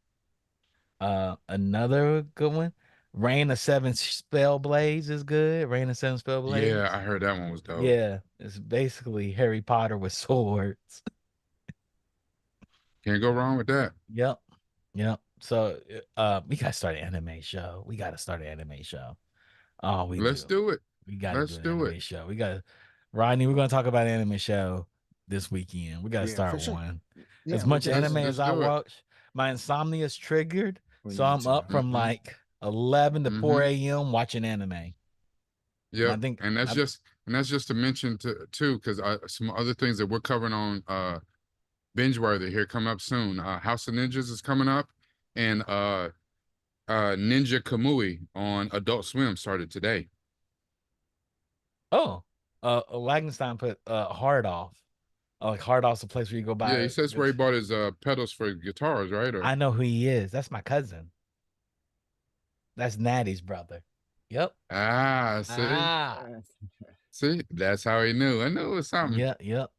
Another good one. Reign of Seven Spell Blades is good. Reign of Seven Spell Yeah, Blades. I heard that one was dope. Yeah, it's basically Harry Potter with swords. Can't go wrong with that. Yep. Yep. So we gotta start an anime show. We gotta start an anime show. Oh, we Let's do. do it. We gotta do Let's an do it. anime show. We gotta Rodney, we're gonna talk about an anime show this weekend. We gotta Yeah, for start sure. one. Yeah, As we'll much Let's anime definitely. as let's I do it. watch, my insomnia is triggered. We So need I'm to. up from Mm-hmm. like 11 to Mm-hmm. 4 a.m. watching anime. And I Yep. think And that's I, just to mention too, because some other things that we're covering on binge worthy here coming up soon. House of Ninjas is coming up, and Ninja Kamui on Adult Swim started today. oh Wagenstein put hard off. Like hard off's a place where you go Yeah, he buy says where he this. bought his pedals for guitars, right? Or I know who he is. That's my cousin. That's Natty's brother. Yep. see, Ah. see, that's how he knew. I knew it was something. Yep. Yep.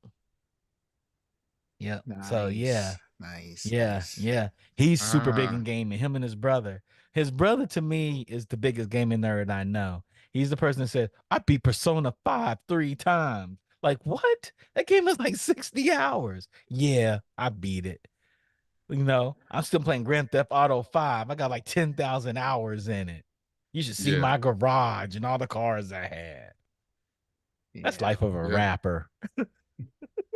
Yep. So yeah. Nice, nice, Yeah, nice. yeah. He's super big in Ah, gaming. Him and his brother. His brother to me is the biggest gaming nerd I know. He's the person that said, I beat Persona 5 3 times. Like, what? That game is like 60 hours. Yeah, I beat it. I'm still playing Grand Theft Auto 5. I got like 10,000 hours in it. You should see yeah, my garage and all the cars I had. That's Yeah. life of a yeah. rapper.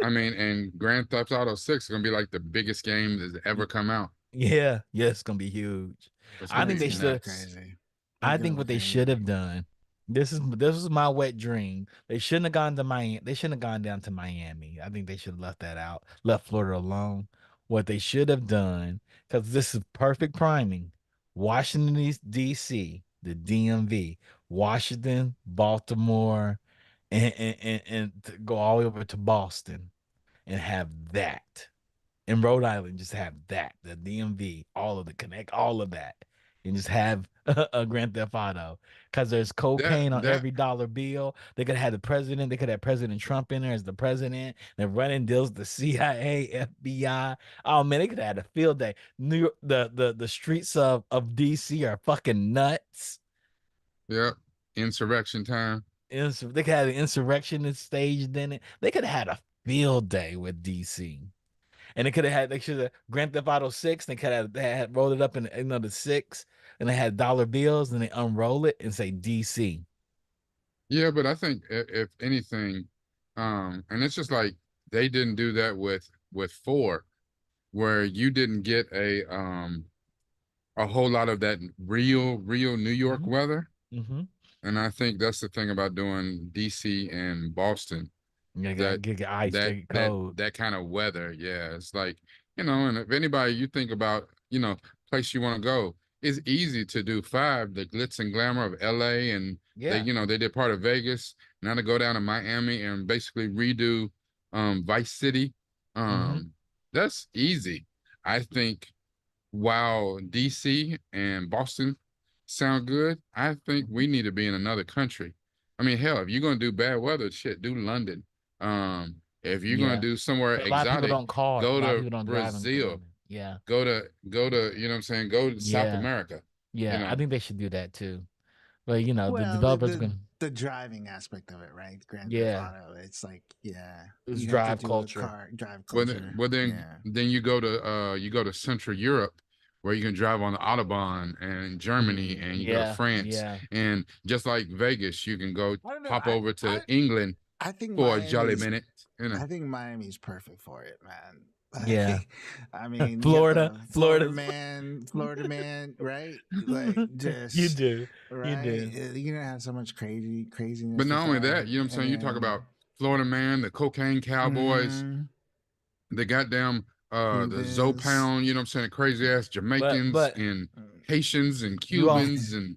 I mean, and Grand Theft Auto 6 is gonna be like the biggest game that's ever come out. Yeah, yeah, it's gonna be huge. It's I gonna think be they It's gonna be should. nuts. crazy. It's I gonna think be what they should crazy. have done. This is my wet dream. They shouldn't have gone to Miami. They shouldn't have gone down to Miami. I think they should have left that out. Left Florida alone. What they should have done, because this is perfect priming. Washington D.C., the DMV, Washington, Baltimore, and to go all the way over to Boston and have that. In Rhode Island, just have that. The DMV, all of the connect, all of that. and just have a Grand Theft Auto because there's That cocaine on that every dollar bill. They could have had the president. They could have President Trump in there as the president. They're running deals with the CIA, FBI. Oh man, they could have had a field day. New York, the streets of DC are fucking nuts. Yep. Insurrection time. They could have an insurrectionist staged in it. They could have had a field day with DC. And they could have had, they should have Grand Theft Auto 6. They could have, they had rolled it up in the six, and they had dollar bills, and they unroll it and say DC. Yeah, but I think if anything, and it's just like they didn't do that with four, where you didn't get a whole lot of that real New York Hmm. weather. Hmm. And I think that's the thing about doing DC and Boston, You that got get ice, that get that cold. that kind of weather. Yeah, it's like, and if anybody you think about, place you want to go, it's easy to do five, the glitz and glamour of LA, and they, Yeah. they did part of Vegas. Now to go down to Miami and basically redo Vice City. Hmm. That's easy. I think while DC and Boston sound good, I think Hmm. we need to be in another country. I mean, hell, if you're gonna do bad weather, shit, do London. If you're gonna Yeah. do somewhere But a lot of people exotic, don't call it. A go lot of to people don't drive in Brazil. London. Yeah. Go to, you know what I'm saying? Go to South Yeah. America. You Yeah. I know. think they should do that too. But the Well, developers are gonna, the driving aspect of it, right? Grand Theft yeah, Auto. It's like, yeah, it's you have to drive do a culture. car drive Well, culture. well then Yeah. then you go to Central Europe, where you can drive on the Autobahn, and Germany, Mm. and you go to Yeah. France, Yeah. and just like Vegas, you can go I don't know. hop over to England I think for a jolly minute. I think Miami's perfect for it, man. Yeah. I mean, you got Florida. the Florida's Florida man, right? Like you just do. You right. do. You're gonna have so much But craziness with not only that, that, you know what I'm saying? You talk and about Florida man, the cocaine cowboys, mm, the goddamn the Cubans. Zopound, you know what I'm saying? Crazy ass But Jamaicans but and Haitians and you all Cubans and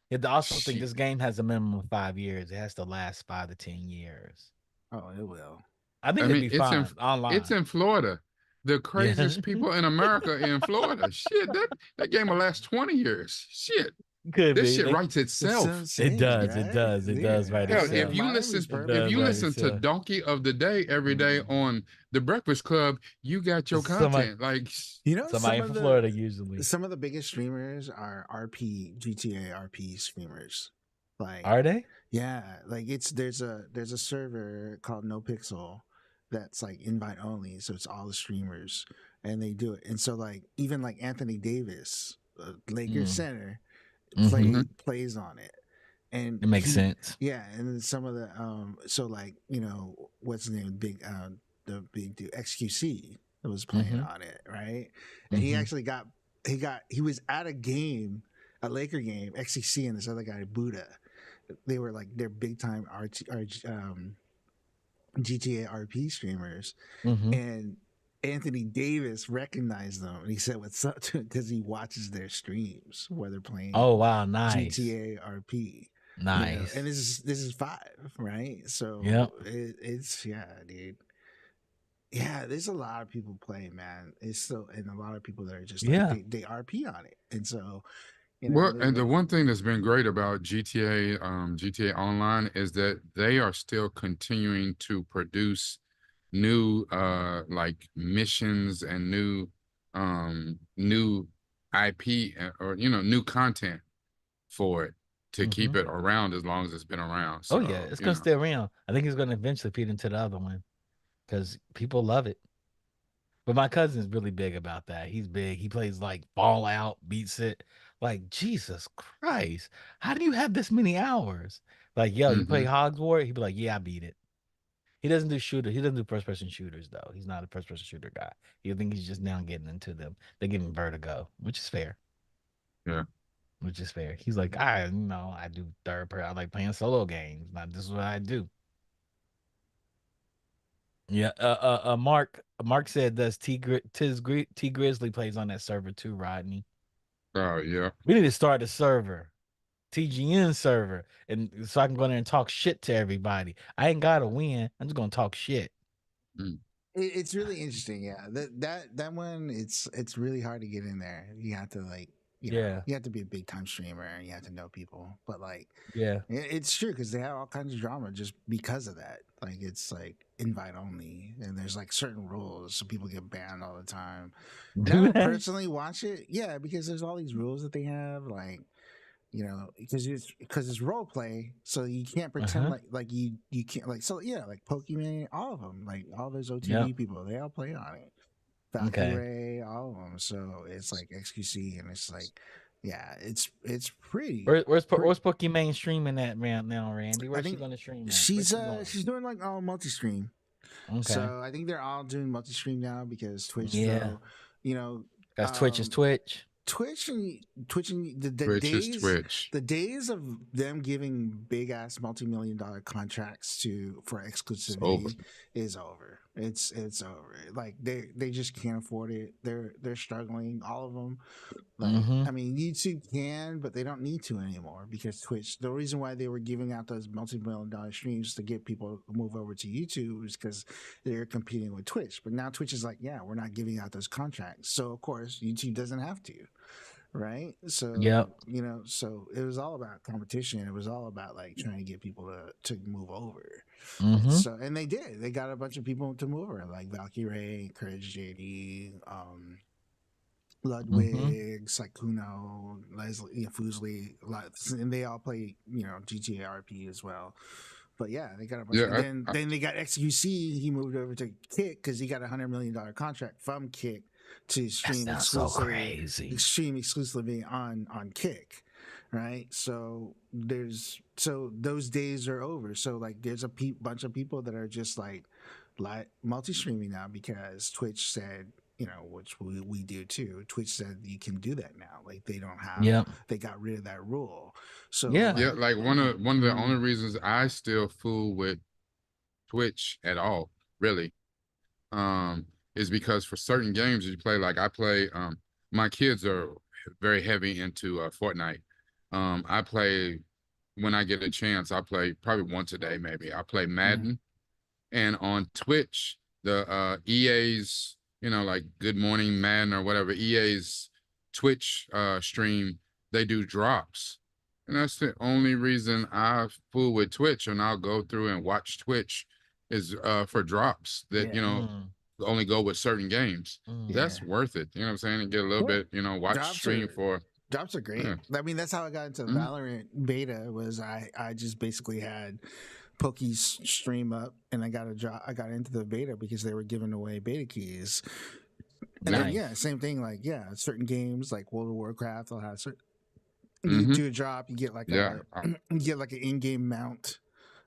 you have to also think shit. this game has a minimum of 5 years. It has to last 5 to 10 years. Oh, it will. I think I it'd mean, be it's in fine it's online. in Florida. The Yeah. craziest people in America in Florida. Shit, that game will last 20 years. Shit. Could This be. shit writes That's what I'm itself. It saying, does. It right? does. It does Yeah, write Hell, I think itself. Miami's if perfect. Does you write listen to itself. Donkey of the Day every day Mm. on the Breakfast Club, you got your Somebody content. Like, You know, somebody from Florida usually. some of the biggest streamers are GTA RP streamers. Like, Are they? yeah, like there's a server called No Pixel that's like invite only, so it's all the streamers and they do it. And so like even like Anthony Davis, Lakers Mm. center, Hmm. mhm, plays on it, and It makes he sense. yeah, and then some of the so like what's his name, big the big dude XQC was playing Hmm. on it, right? And he Hmm. actually he was at a game, a Laker game, XQC and this other guy Buddha. They were like they're big time GTA RP streamers, Hmm. and Anthony Davis recognized them and he said what's up to because he watches their streams where they're playing Oh wow, nice. GTA RP. And Nice. this is five, right? So Yep. it's yeah, dude. Yeah, there's a lot of people playing, man. It's still and a lot of people that are just like Yeah. they RP on it, and so well, they and the like one thing that's been great about GTA Online is that they are still continuing to produce new like missions and new IP, or new content for it, to keep Hmm. it around as long as it's been around. Oh yeah, So, it's gonna stay around. I think it's gonna eventually feed into the other one because people love it. But my cousin's really big about that. He's big. He plays like Fallout, beats it. Like Jesus Christ, how do you have this many hours? Like, yo, you play hmm Hogswart? He'd be like, yeah, I beat it. He doesn't do shooter. He doesn't do first person shooters though. He's not a first person shooter guy. You think he's just now getting into them. They give him vertigo, which is fair. yeah. Which is fair. He's like, I do third person. I like playing solo games. Not this is what I do. Yeah. Mark said, "Does T Grizzly plays on that server too, Rodney? Oh yeah. We need to start a server, TGN server, and so I can go in there and talk shit to everybody. I ain't gotta win. I'm just gonna talk shit. Mm. it's really interesting. Yeah, that one it's really hard to get in there. You have to like Yeah. you have to be a big time streamer and you have to know people. But like, Yeah. it's true because they have all kinds of drama just because of that. Like it's like invite only, and there's like certain rules, so people get banned all the time. And I Do don't they? personally watch it, yeah, because there's all these rules that they have, like because it's role play, so you can't pretend Uh-huh. like you can't like so yeah, like Pokemon, all of them, like all those Yep. OTV people, they all play on it. Okay. Valkyrie, all of them. So it's like XQC, and it's like, yeah, it's pretty, pretty. Where's Pokimane streaming at man now, Randy? I Where's she think gonna stream at? Where's she going? she's doing like all multi stream. Okay. So I think they're all doing multi stream now because Twitch, Yeah. though, you know, That's Twitch is um, Twitch. Twitch and Twitch is Twitch. the days of them giving big ass multi-million-dollar contracts to for It's over. exclusivity is over. It's over. Like they just can't afford it. They're struggling, all of them. Like, Mm-hmm. I mean, YouTube can, but they don't need to anymore because Twitch. The reason why they were giving out those multi-million-dollar streams to get people to move over to YouTube is because they're competing with Twitch. But now Twitch is like, yeah, we're not giving out those contracts, so of course YouTube doesn't have to, right? Yep. So so it was all about competition. It was all about like trying to get people to move over. Mm-hmm. So and they did. They got a bunch of people to move over, like Valkyrie, Courage JD, Mm-hmm. Ludwig, Saikuno, Leslie, Fuslie, and they all play, GTA RP as well. But yeah, they got a bunch of, and Yeah, then they got XQC. He moved over to Kick because he got $100 million contract from Kick to That sounds so crazy. stream exclusively on Kick, right? So those days are over. So like, there's a bunch of people that are just like multi streaming now because Twitch said, which we do too. Twitch said you can do that now. Like Yep. they got rid of that rule. So Yeah. yeah. like, Like one of the only reasons I still fool with Twitch at all, really, is because for certain games you play, like I play, my kids are very heavy into Fortnite. I play when I get a chance. I play probably once a day, maybe. I play mm, Madden, and on Twitch, the EA's, like Good Morning Madden or whatever, EA's Twitch stream, they do drops. And that's the only reason I fool with Twitch and I'll go through and watch Twitch is for drops that, yeah, Mm. only go with certain games. Mm. yeah. That's worth it. You know what I'm saying? And get a little Well, bit, watch drops stream are for, drops are yeah. great. I mean, that's how I got into Mhm. Valorant beta. Was I just basically had Poke's stream up, and I got into the beta because they were giving away beta keys. And Yeah. then Nice. yeah, same thing. Like yeah, certain games like World of Warcraft, they'll have certain. You Hmm. do a drop, you get like Yeah. you get like an in-game mount,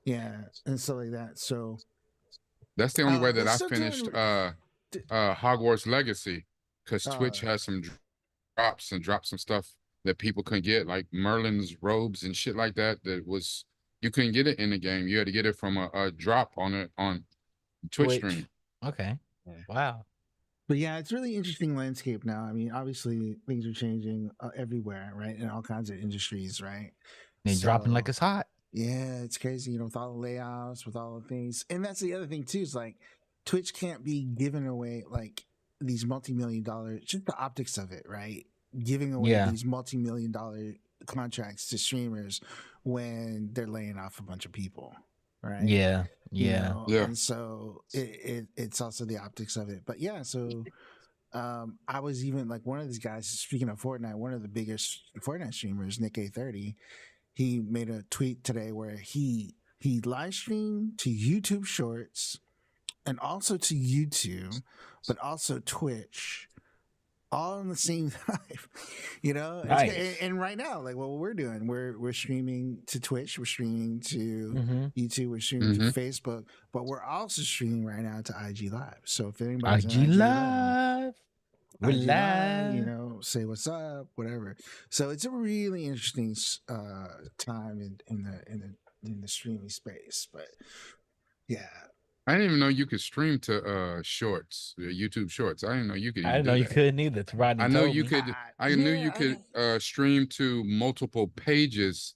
yeah, and stuff like that. So That's the only way they're that I still finished doing. Hogwarts Legacy, because Uh, Twitch has some drops and dropped some stuff that people couldn't get, like Merlin's robes and shit like that. That was, you couldn't get it in the game. You had to get it from a drop on Twitch Twitch. stream. Okay. yeah. Wow. But yeah, it's really interesting landscape now. I mean, obviously things are changing everywhere, right? In all kinds of industries, right? They dropping like So it's hot. yeah, it's crazy, with all the layoffs, with all the things. And that's the other thing too, is like Twitch can't be giving away like these multi-million dollar, just the optics of it, right? Giving away Yeah. these multi-million dollar contracts to streamers when they're laying off a bunch of people, right? Yeah. Yeah. Yeah. And so it's also the optics of it. But yeah, so I was even like one of these guys, speaking of Fortnite, one of the biggest Fortnite streamers, Nick A30, he made a tweet today where he live streamed to YouTube Shorts and also to YouTube, but also Twitch, all in the same time. Nice. And right now, like what we're doing, we're streaming to Twitch, we're streaming to Mm-hmm. YouTube, we're streaming to Hmm. Facebook, but we're also streaming right now to IG Live. So if anybody's on IG IG Live, Live. We're live. say what's up, whatever. So it's a really interesting time in the streaming space. But yeah, I didn't even know you could stream to shorts, YouTube Shorts. I didn't know you could I even didn't know do you that. couldn't either. Rodney I know told you me. could. I knew yeah, you could stream to multiple pages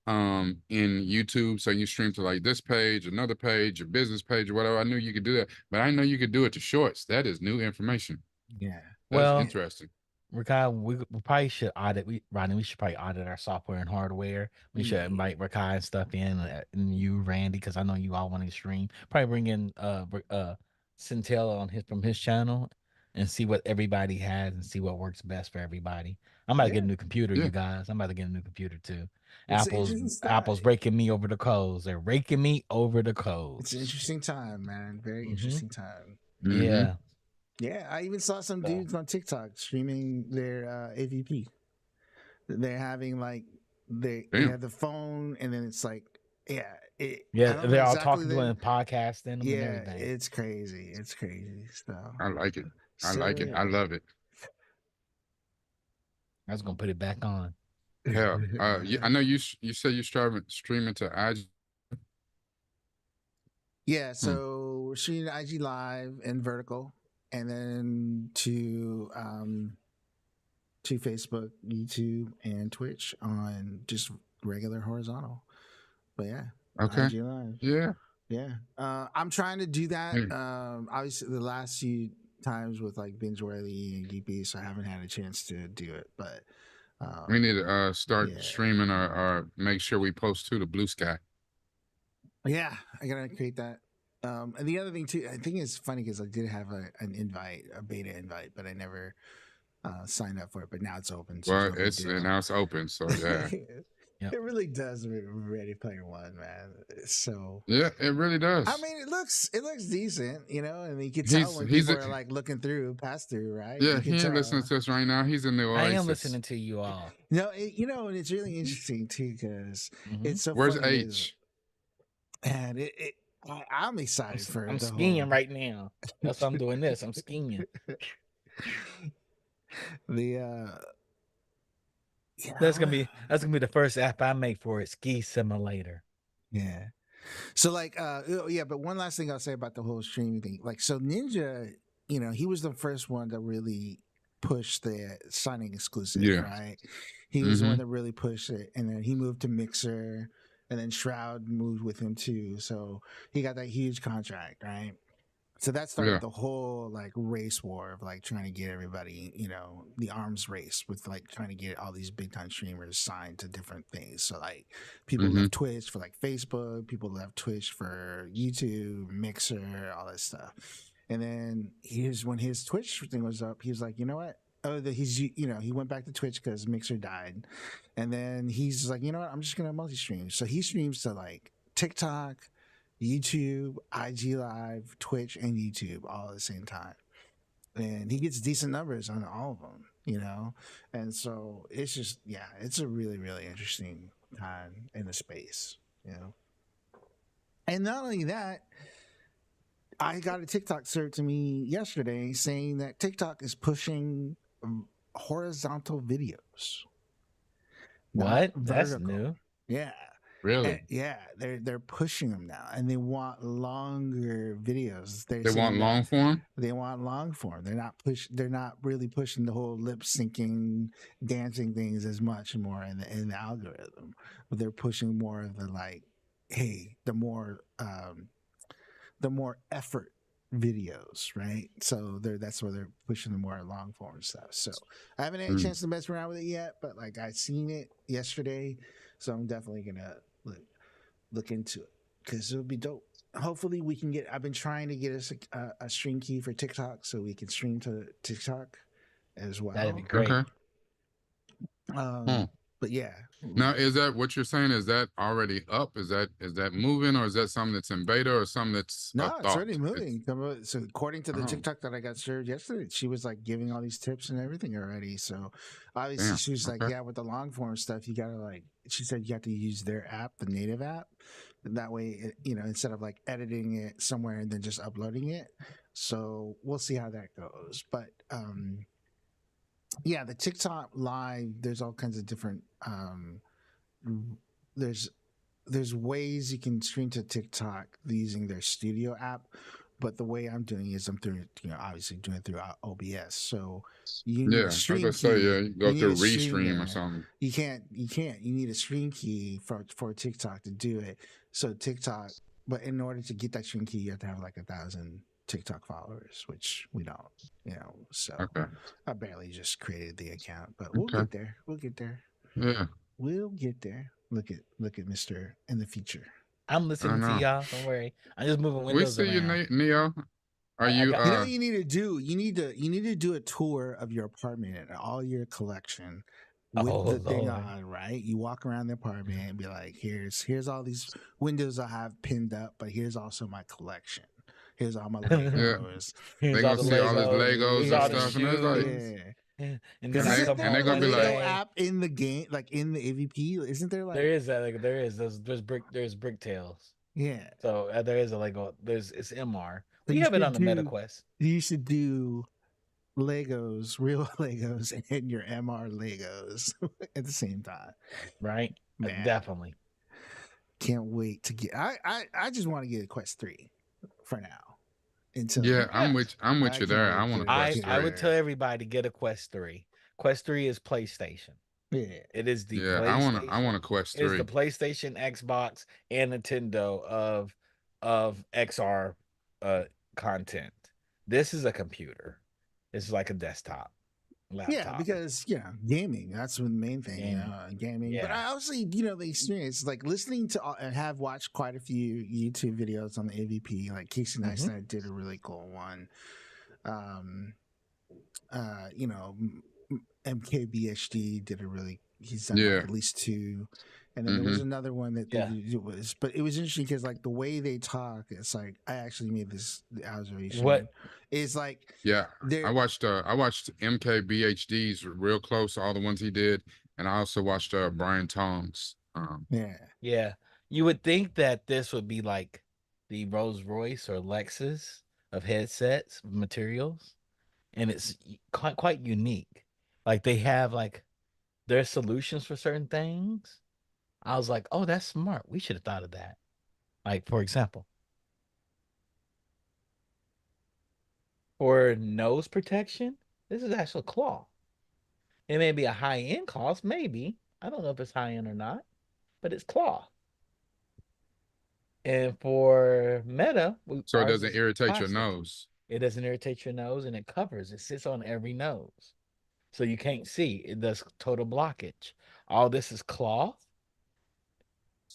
in YouTube. So you stream to like this page, another page, a business page, or whatever. I knew you could do that, but I didn't know you could do it to shorts. That is new information. yeah. That's Well, Yeah. interesting. Rakai, we probably should audit. Rodney, we should probably audit our software and hardware. We should Yeah, invite Rakai and stuff in, and you, Randy, because I know you all want to stream. Probably bring in Centella on his from his channel, and see what everybody has and see what works best for everybody. I'm about to get yeah. a new computer, Yeah. you guys. I'm about to get a new computer too. It's an interesting start. Apple's raking me over the coals. They're raking me over the It's an coals. interesting time, man. Very Mm-hmm. interesting time. Mm-hmm. Yeah. Yeah, I even saw some So dudes on TikTok streaming their AVP. They're having like they Damn. have the phone, and then it's like, yeah, I yeah, don't know they're all exactly talking, the. doing podcasting them and Yeah, everything. it's crazy. It's crazy. I like it. I So like it. I love it. I was gonna put it back on. Hell, I yeah. know you said you streaming to IG. Yeah, Hmm. so we're shooting IG Live and vertical, and then to Facebook, YouTube, and Twitch on just regular horizontal. But yeah, Okay. IG Live. Yeah. Yeah, I'm trying to do that. Mm. Obviously, the last few times with like Binge Worthy and GeekBeast, I haven't had a chance to do it. But We um, need to start yeah, streaming or make sure we post to the Blue Sky. yeah, I gotta create that. And the other thing too, I think it's funny because I did have an invite, a beta invite, but I never signed up for it. But now it's open, so it's Well, no big it's deal. now it's open, so yeah. Yep. It really does Ready Player One, man. So Yeah, it really I does. mean, it looks decent, you know, and you can tell when He's people a, are like looking through, pass through, right? yeah, You can he ain't listening tell. to us right now. He's in the I am Oasis. listening to you all. You know, and it's really interesting too because Hmm. it's so Where's funny is, H? and I'm excited for I'm the skiing whole right now. That's why I'm doing this. I'm skiing. the yeah That's gonna be the first app I make for it. Ski simulator. yeah. So like yeah, but one last thing I'll say about the whole streaming thing, like so Ninja, you know, he was the first one to really push the signing exclusive, Yeah. right? He was the Mm-hmm. one that really pushed it, and then he moved to Mixer, and then Shroud moved with him too, so he got that huge contract, right? So that started Yeah. the whole like race war of like trying to get everybody, you know, the arms race with like trying to get all these big time streamers signed to different things. So like people Mm-hmm. left Twitch for like Facebook, people left Twitch for YouTube, Mixer, all that stuff. And then here's when his Twitch thing was up, he was like, you know what? Oh, he's you know he went back to Twitch because Mixer died, and then he's like, you know what? I'm just gonna multi stream. So he streams to like TikTok, YouTube, IG Live, Twitch, and YouTube all at the same time. And he gets decent numbers on all of them, you know? And so it's just, yeah, it's a really, really interesting time in the space, you know? And not only that, I got a TikTok served to me yesterday saying that TikTok is pushing horizontal videos, not What? That's vertical. new. Yeah. Really? Yeah, they're pushing them now, and they want longer videos. They're They want saying that long form? they want long form. They're not really pushing the whole lip syncing, dancing things as much more in the algorithm. But they're pushing more of the like, hey, the more effort videos, right? So that's where they're pushing the more long form stuff. So I haven't had a Mm. chance to mess around with it yet, but like I seen it yesterday, so I'm definitely gonna look into it because it would be dope. Hopefully, we can get. I've been trying to get us a stream key for TikTok so we can stream to TikTok as That'd be well. great. Okay. Huh. Um, but yeah, Now, is that what you're saying? Is that already up? Is that moving, or is that something that's in beta, or something that's a no, it's already thought? It's moving. So according to the oh TikTok that I got served yesterday, she was like giving all these tips and everything already. So obviously, damn. she was like, Okay. yeah, with the long form stuff, you gotta like. She said you have to use their app, the native app. And that way, you know, instead of like editing it somewhere and then just uploading it. So we'll see how that goes. But yeah, the TikTok live, there's all kinds of different there's ways you can stream to TikTok using their studio app, but the way I'm doing is I'm doing, you know, obviously doing it through OBS. So you need a Yeah, I was stream gonna say yeah. key. You go You need through a stream, restream or yeah. something. You need a stream key for TikTok to do it. So TikTok, but in order to get that stream key, you have to have like 1,000 TikTok followers, which we don't, you know. So Okay. I barely just created the account, but we'll Okay. get there. We'll get there. Yeah. We'll get there. Look at Mister in the future. I'm I listening to know. y'all. Don't worry. I'm just moving We windows see you, around. Neo. Are I you got. You know what you need to do? You need to do a tour of your apartment and all your collection with Oh the thing Lord. on, right? You walk around the apartment and be like, here's all these windows I have pinned up, but here's also my collection. Here's all my yeah. Legos. Here's They all gonna the see all his Legos. Here's Legos and all the stuff, and it's like, shoes. Yeah. And then Because I isn't come there and they home like gonna a be one like, Lego day. app in the game, like in the AVP? Isn't there There like is that. Like, there is. There's brick tails. yeah. So there is a Lego. There's it's MR. So We you have it should on the do MetaQuest, you should do Legos, real Legos, and your MR Legos at the same time. right? Man, Definitely. can't wait to get. I just want to get a Quest 3 for now yeah, until Yeah. I'm with I you can't there. wait I to want a I Quest get I it three. would tell there. everybody get a Quest 3. Quest 3 is PlayStation. Yeah, It is the Yeah, I want a PlayStation. Quest It is the three. PlayStation, Xbox, and Nintendo of XR uh content. This is a computer. It's like a desktop, yeah, laptop, because gaming. That's the main thing, gaming. gaming. But Yeah. I also, the experience, like listening to and have watched quite a few YouTube videos on the AVP. Like Casey Hmm. Neistat did a really cool one. Um, you know, MKBHD did a really. He's done like Yeah. at least two, and then there was Mm-hmm. another one that they Yeah. did, it was. But it was interesting because like the way they talk, it's like I actually made this observation. What? Is like Yeah. they're I watched MKBHD's real close, all the ones he did, and I also watched Brian Tong's. yeah Yeah. You would think that this would be like the Rolls Royce or Lexus of headsets materials, and it's quite unique. Like they have like their solutions for certain things. I was like, oh, that's smart. We should have thought of that. Like, for example, for nose protection, this is actual cloth. It may be a high end cost, maybe. I don't know if it's high end or not, but it's cloth. And for Meta, so it ours doesn't is irritate your plastic. nose. It doesn't irritate your nose and it covers. It sits on every nose. So you can't see. It does total blockage. All this is cloth.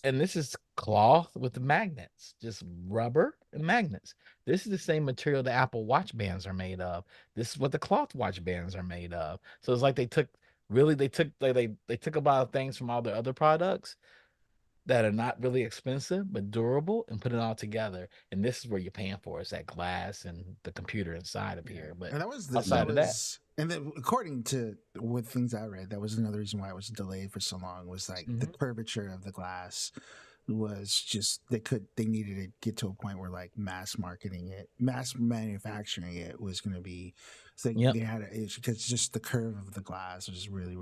And this is cloth with magnets, just rubber and magnets. This is the same material the Apple Watch bands are made of. This is what the cloth watch bands are made of. So it's like they took a lot of things from all the other products that are not really expensive but durable and put it all together. And this is where you're paying for is that glass and the computer inside of Yeah, here. But and that was outside of that, and then according to what things I read, that was another reason why it was delayed for so long. Was like the mhm, curvature of the glass was just they needed to get to a point where like mass manufacturing it was going to be. So they yep. had an issue because just the curve of the glass was really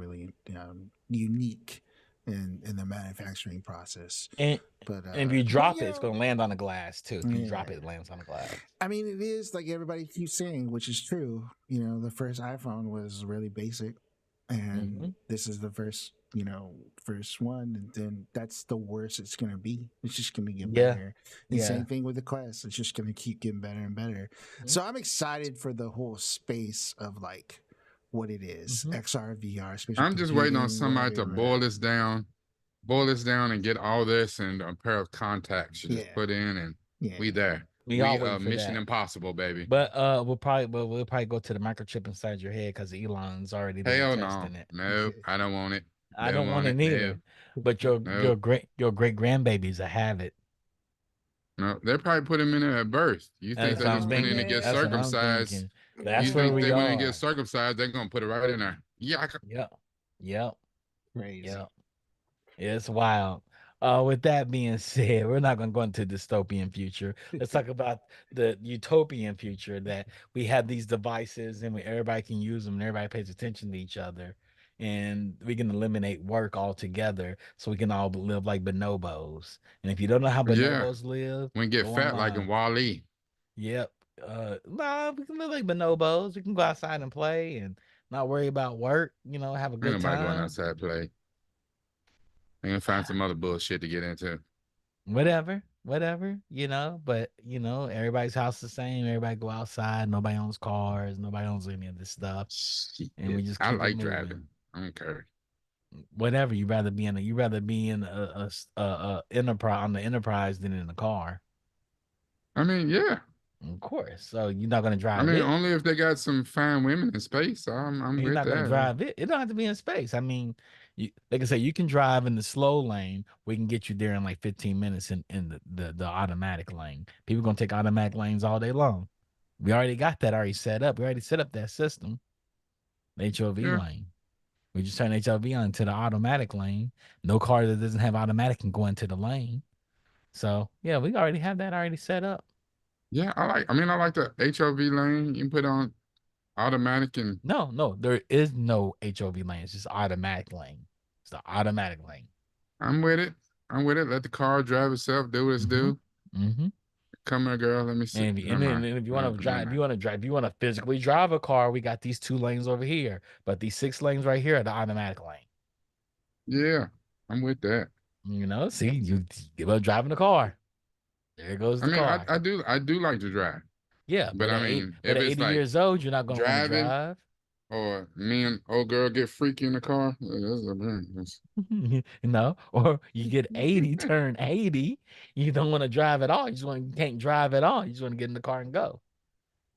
unique in the manufacturing process. And But and if you but drop it, it's gonna land on the glass too. If you drop it, yeah. it lands on the glass. I mean, it is like everybody keeps saying, which is true. The first iPhone was really basic, and Hmm. this is the first one, and then that's the worst it's gonna be. It's just gonna get Yeah, better. And yeah. same thing with the Quest. It's just gonna keep getting better and better. Mhm, So I'm excited for the whole space of like what it is, mhm. XR, VR, spatial I'm just waiting on computing, somebody to whatever. boil this down and get all this and a pair of contacts you just Yeah, put in and we yeah. there. We all We waiting for Mission that. Impossible, baby. But we'll probably go to the microchip inside your head because Elon's already been Hell no. testing it. No, I don't want it. I Don't don't want want it it. No, neither. But no, your great grandbabies will have it. no. They probably put him in there at birth. You think That's they what I'm just went in to thinking. get That's what Man, I'm circumcised? thinking. That's You where think we they went in to get are. circumcised? They're gonna put it right in there. Yeah. Yep. Yep. crazy. Yep. It's wild. With that being said, we're not going to go into dystopian future. Let's talk about the utopian future that we have these devices and everybody can use them and everybody pays attention to each other. And we can eliminate work altogether so we can all live like bonobos. And if you don't know how Yeah. bonobos live, We can get go fat like in online. Wall-E. Yep. Nah, we can live like bonobos. We can go outside and play and not worry about work, have a Ain't good nobody going time. outside play. They gonna find some other bullshit to get into. Whatever. whatever, but everybody's house the same. Everybody go outside. Nobody owns cars. Nobody owns any of this stuff, and we Shit. just I keep it like moving. driving. I don't care. Whatever you rather be in a enterprise on the enterprise than in a car, I mean, yeah. of course. So you're not gonna I drive mean, it. only if they got some fine women in space. I'm And you're with not gonna that. drive it. It don't have to be in space. I mean, like I said, you can drive in the slow lane. We can get you there in like 15 minutes in the automatic lane. People gonna take automatic lanes all day long. We already got that already set up. We already set up that system, the HOV Yeah. lane. We just turn HOV on to the automatic lane. No car that doesn't have automatic can go into the lane. So yeah, we already have that already set up. Yeah, I like the HOV lane. You can put on automatic and No, no, there is no HOV lane. It's just automatic lane. It's the automatic lane. I'm with it. I'm with it. Let the car drive itself, do what it's Mm-hmm. do. Mm-hmm. Come here, girl. Let me see. And Never mind. if you want No, to never drive, mind. if you want to physically drive a car, we got these two lanes over here. But these six lanes right here are the automatic lane. Yeah, I'm with that. See, you give up driving the car. There goes I the mean, car. I do like to drive, Yeah, but I mean, but if at it's 80 like years old, you're not gonna want to driving drive. or me and old girl get freaky in the car, Or you get 80, turn 80, you don't want to drive at all. You can't drive at all. You just want to get in the car and go.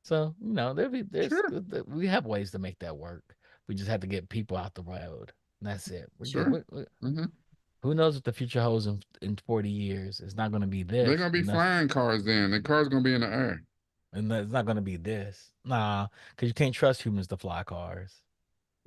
So, sure, we have ways to make that work. We just have to get people out the road. And that's it. We're good. sure. Hmm. Who knows what the future holds in 40 years? It's not going to be They're this. gonna be flying cars then. The car's gonna be in the air. And it's not going to be this. Nah, because you can't trust humans to fly cars.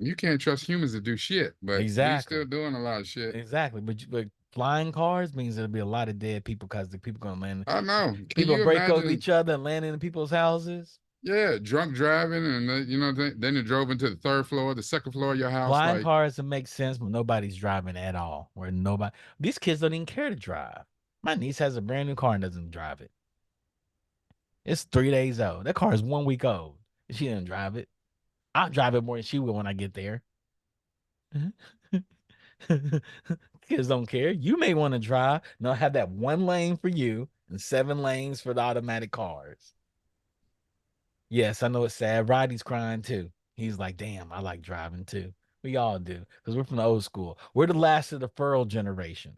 You can't trust humans to do shit, but we still Exactly. doing a lot of shit. Exactly. But flying cars means there'll be a lot of dead people because the people going to land. I know. Can People you break over imagine? each other and land in people's houses. Yeah, drunk driving, and then you drove into the third floor, the second floor of your house. Flying Like, cars, it makes sense, but nobody's driving at all. Where nobody, these kids don't even care to drive. My niece has a brand new car and doesn't drive it. It's 3 days old. That car is 1 week old. She didn't drive it. I'll drive it more than she will when I get there. Kids don't care. You may want to drive. No, have that one lane for you and 7 lanes for the automatic cars. Yes, I know it's sad. Roddy's crying too. He's like, damn, I like driving too. We all do because we're from the old school. We're the last of the furl generation.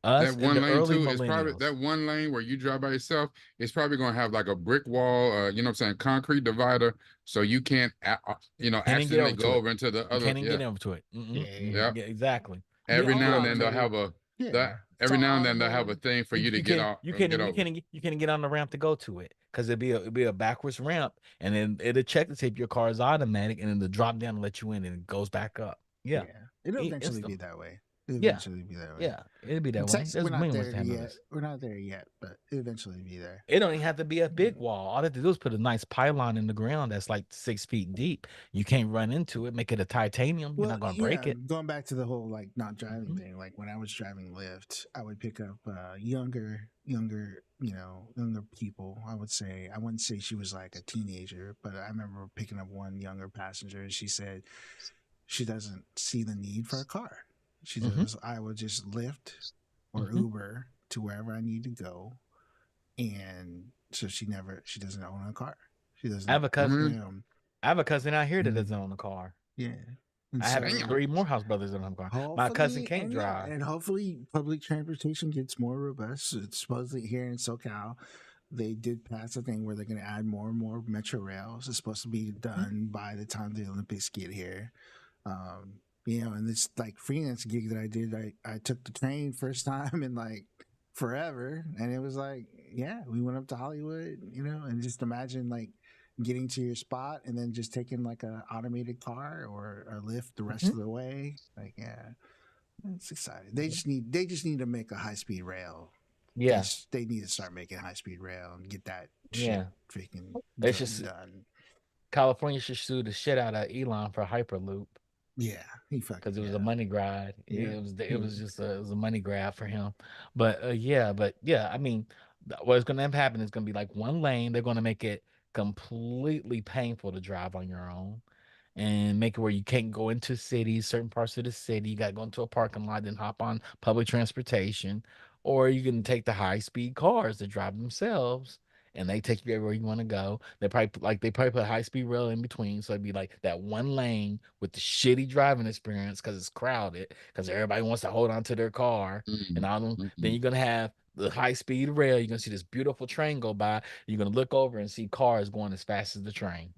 Us that and one the lane early too is probably millennials. that one lane where you drive by yourself. It's probably gonna have like a brick wall, you know what I'm saying, concrete divider, so you can't, Can't even get accidentally over to go it. over into the You other. can't even get Yeah, over to it. Mm-mm. yeah. Yeah, exactly. You Every can't now get and over then Oh, to they'll it. have a yeah. that It's every all now and then they'll have a automated. thing for you to get off, get over. You can't get on the ramp to go to it because it'll be a backwards ramp and then it'll check to see if your car is automatic and then the drop down and let you in and it goes back up. Yeah, Yeah, it'll eventually be instantly. that way. It'll Yeah, eventually be that way. yeah, it'll be that In way. Texas, we're There's not million ways there to handle yet. this. We're not there yet, but it'll eventually be there. It don't even have to be a big Mm. wall. All they have to do is put a nice pylon in the ground that's like 6 feet deep. You can't run into it. Make it a titanium. You're Well, not gonna break yeah, it. going back to the whole like not driving Hmm. thing. Like when I was driving Lyft, I would pick up younger people. I wouldn't say she was like a teenager, but I remember picking up one younger passenger. And she said she doesn't see the need for a car. She Hmm. says I would just Lyft or Hmm. Uber to wherever I need to go, and so she doesn't own a car. She I have doesn't, a I cousin. you mean, know, I have a cousin out here that doesn't mm, own a car. yeah. And I have so damn. 3 more house brothers that don't have a car. My cousin hopefully, can't and yeah, drive. and hopefully public transportation gets more robust. It's supposedly here in SoCal, they did pass a thing where they're going to add more and more metro rails. It's supposed to be Hmm. done by the time the Olympics get here. And this like freelance gig that I did, I took the train first time in like forever, and it was like, yeah, we went up to Hollywood, and just imagine like getting to your spot and then just taking like a automated car or a lift the rest Hmm. of the way. Like, yeah, it's exciting. They just need to make a high speed rail. They Yeah, they need to start making high speed rail and get that shit yeah. freaking They should. done. California should sue the shit out of Elon for Hyperloop Yeah, he because fucking it was a yeah. money grab. Yeah. It was just it was a money grab for him. But yeah. I mean, what's going to happen is going to be like one lane. They're going to make it completely painful to drive on your own, and make it where you can't go into cities, certain parts of the city. You got to go into a parking lot, then hop on public transportation, Or you can take the high speed cars that drive themselves and they take you everywhere you want to go. They probably put high speed rail in between, so it'd be like that one lane with the shitty driving experience because it's crowded because everybody wants to hold on to their car and Mm, all them. Then mm-mm. you're gonna have the high speed rail. You're gonna see this beautiful train go by. You're gonna look over and see cars going as fast as the train,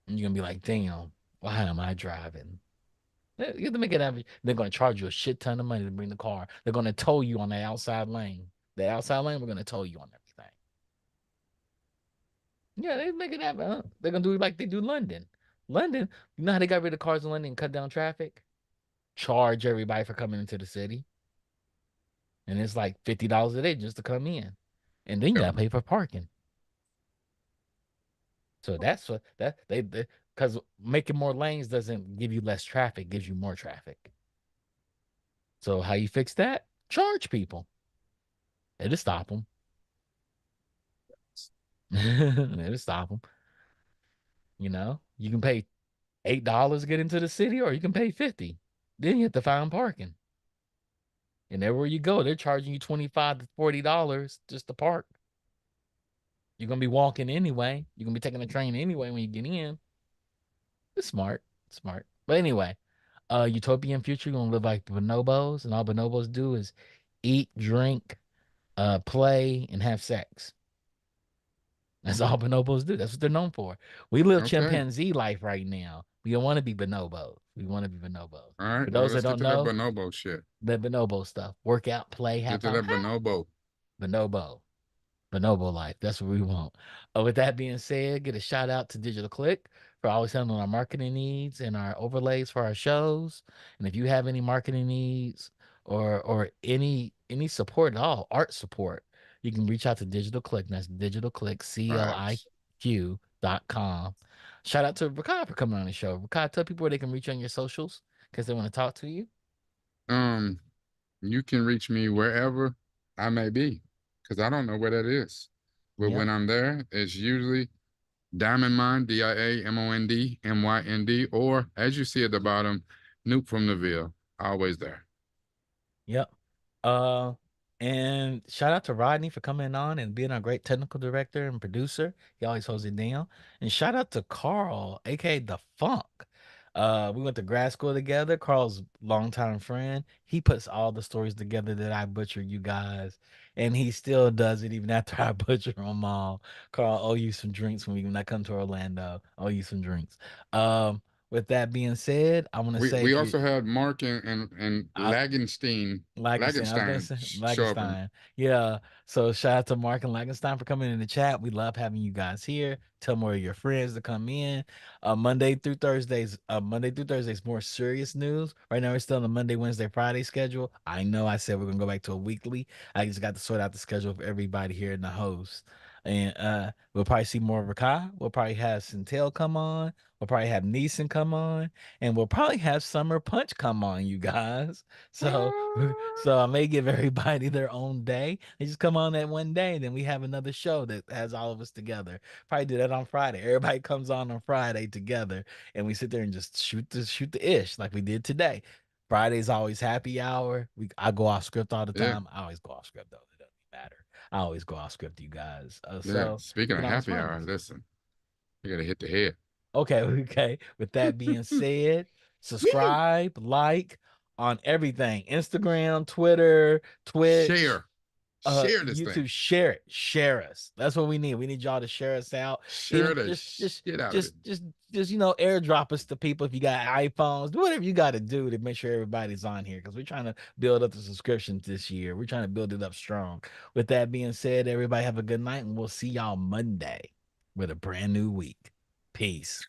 and you're gonna be like, "Damn, why am I driving?" You have to make it happen. They're going to charge you a shit ton of money to bring the car. They're going to tow you on the outside lane. The outside lane, we're going to tow you on everything. Yeah, they make it happen. Huh? They're going to do it like they do London. London, you know how they got rid of cars in London and cut down traffic? Charge everybody for coming into the city. And it's like $50 a day just to come in. And then you Yep. got to pay for parking. So that's what because making more lanes doesn't give you less traffic, gives you more traffic. So how you fix that? Charge people. It'll stop them. It'll stop them. You know, you can pay $8 to get into the city, or you can pay 50. Then you have to find parking. And everywhere you go, they're charging you $25 to $40 just to park. You're gonna be walking anyway. You're gonna be taking the train anyway when you get in. It's smart. Smart. But anyway, utopian future, you're gonna live like the bonobos, and all bonobos do is eat, drink, play, and have sex. That's all bonobos do. That's what they're known for. We live Okay. chimpanzee life right now. We don't want to be bonobos. We want to be bonobos. All right. For Well, those that let's get don't to that know, bonobo shit. the bonobo stuff. Work out, play, Let's have get to fun. that bonobo. Bonobo. Bonobo life. That's what we want. With that being said, get a shout out to Digital Click for always handling our marketing needs and our overlays for our shows. And if you have any marketing needs or any support at all, art support, you can reach out to Digital Click. That's Digital Click, Facts. CLIQ.com. Shout out to Rakai for coming on the show. Rakai, tell people where they can reach you on your socials because they want to talk to you. Um, you can reach me wherever I may be, because I don't know where that is. But when Yep. I'm there, it's usually Diamond Mind, DIAMONDMYND, or as you see at the bottom, Noop from the Ville. Always there. Yep. Uh, and shout out to Rodney for coming on and being our great technical director and producer. He always holds it down. And shout out to Carl, aka the Funk. We went to grad school together. Carl's longtime friend. He puts all the stories together that I butcher you guys, and he still does it even after I butcher them all. Carl, owe you some drinks when I come to Orlando. Owe you some drinks. With that being said, I want to say We if you, also had Mark and I, Lagenstein. I was gonna Lagenstein say show up in. Lagenstein. Yeah. So shout out to Mark and Lagenstein for coming in the chat. We love having you guys here. Tell more of your friends to come in. Monday through Thursdays, more serious news. Right now we're still on the Monday, Wednesday, Friday schedule. I know I said we're gonna go back to a weekly. I just got to sort out the schedule for everybody here in the host. And we'll probably see more of Rakai. We'll probably have Centel come on. We'll probably have Neeson come on. And we'll probably have Summer Punch come on, you guys. So, so I may give everybody their own day. They just come on that one day, then we have another show that has all of us together. Probably do that on Friday. Everybody comes on Friday together, and we sit there and just shoot the ish like we did today. Friday's always happy hour. I go off script all the Yeah, time. I always go off script though. It doesn't matter. I always go off script, you guys. yeah. So you Speaking can of always happy find hour, us. listen, you gotta hit the head. Okay, okay. With that being said, subscribe, like on everything. Instagram, Twitter, Twitch, Share. Share this thing. YouTube. Share it. Share us. That's what we need. We need y'all to share us out. Share Even the shit out of it. just airdrop us to people if you got iPhones. Do whatever you got to do to make sure everybody's on here because we're trying to build up the subscriptions this year. We're trying to build it up strong. With that being said, everybody have a good night and we'll see y'all Monday with a brand new week. Peace.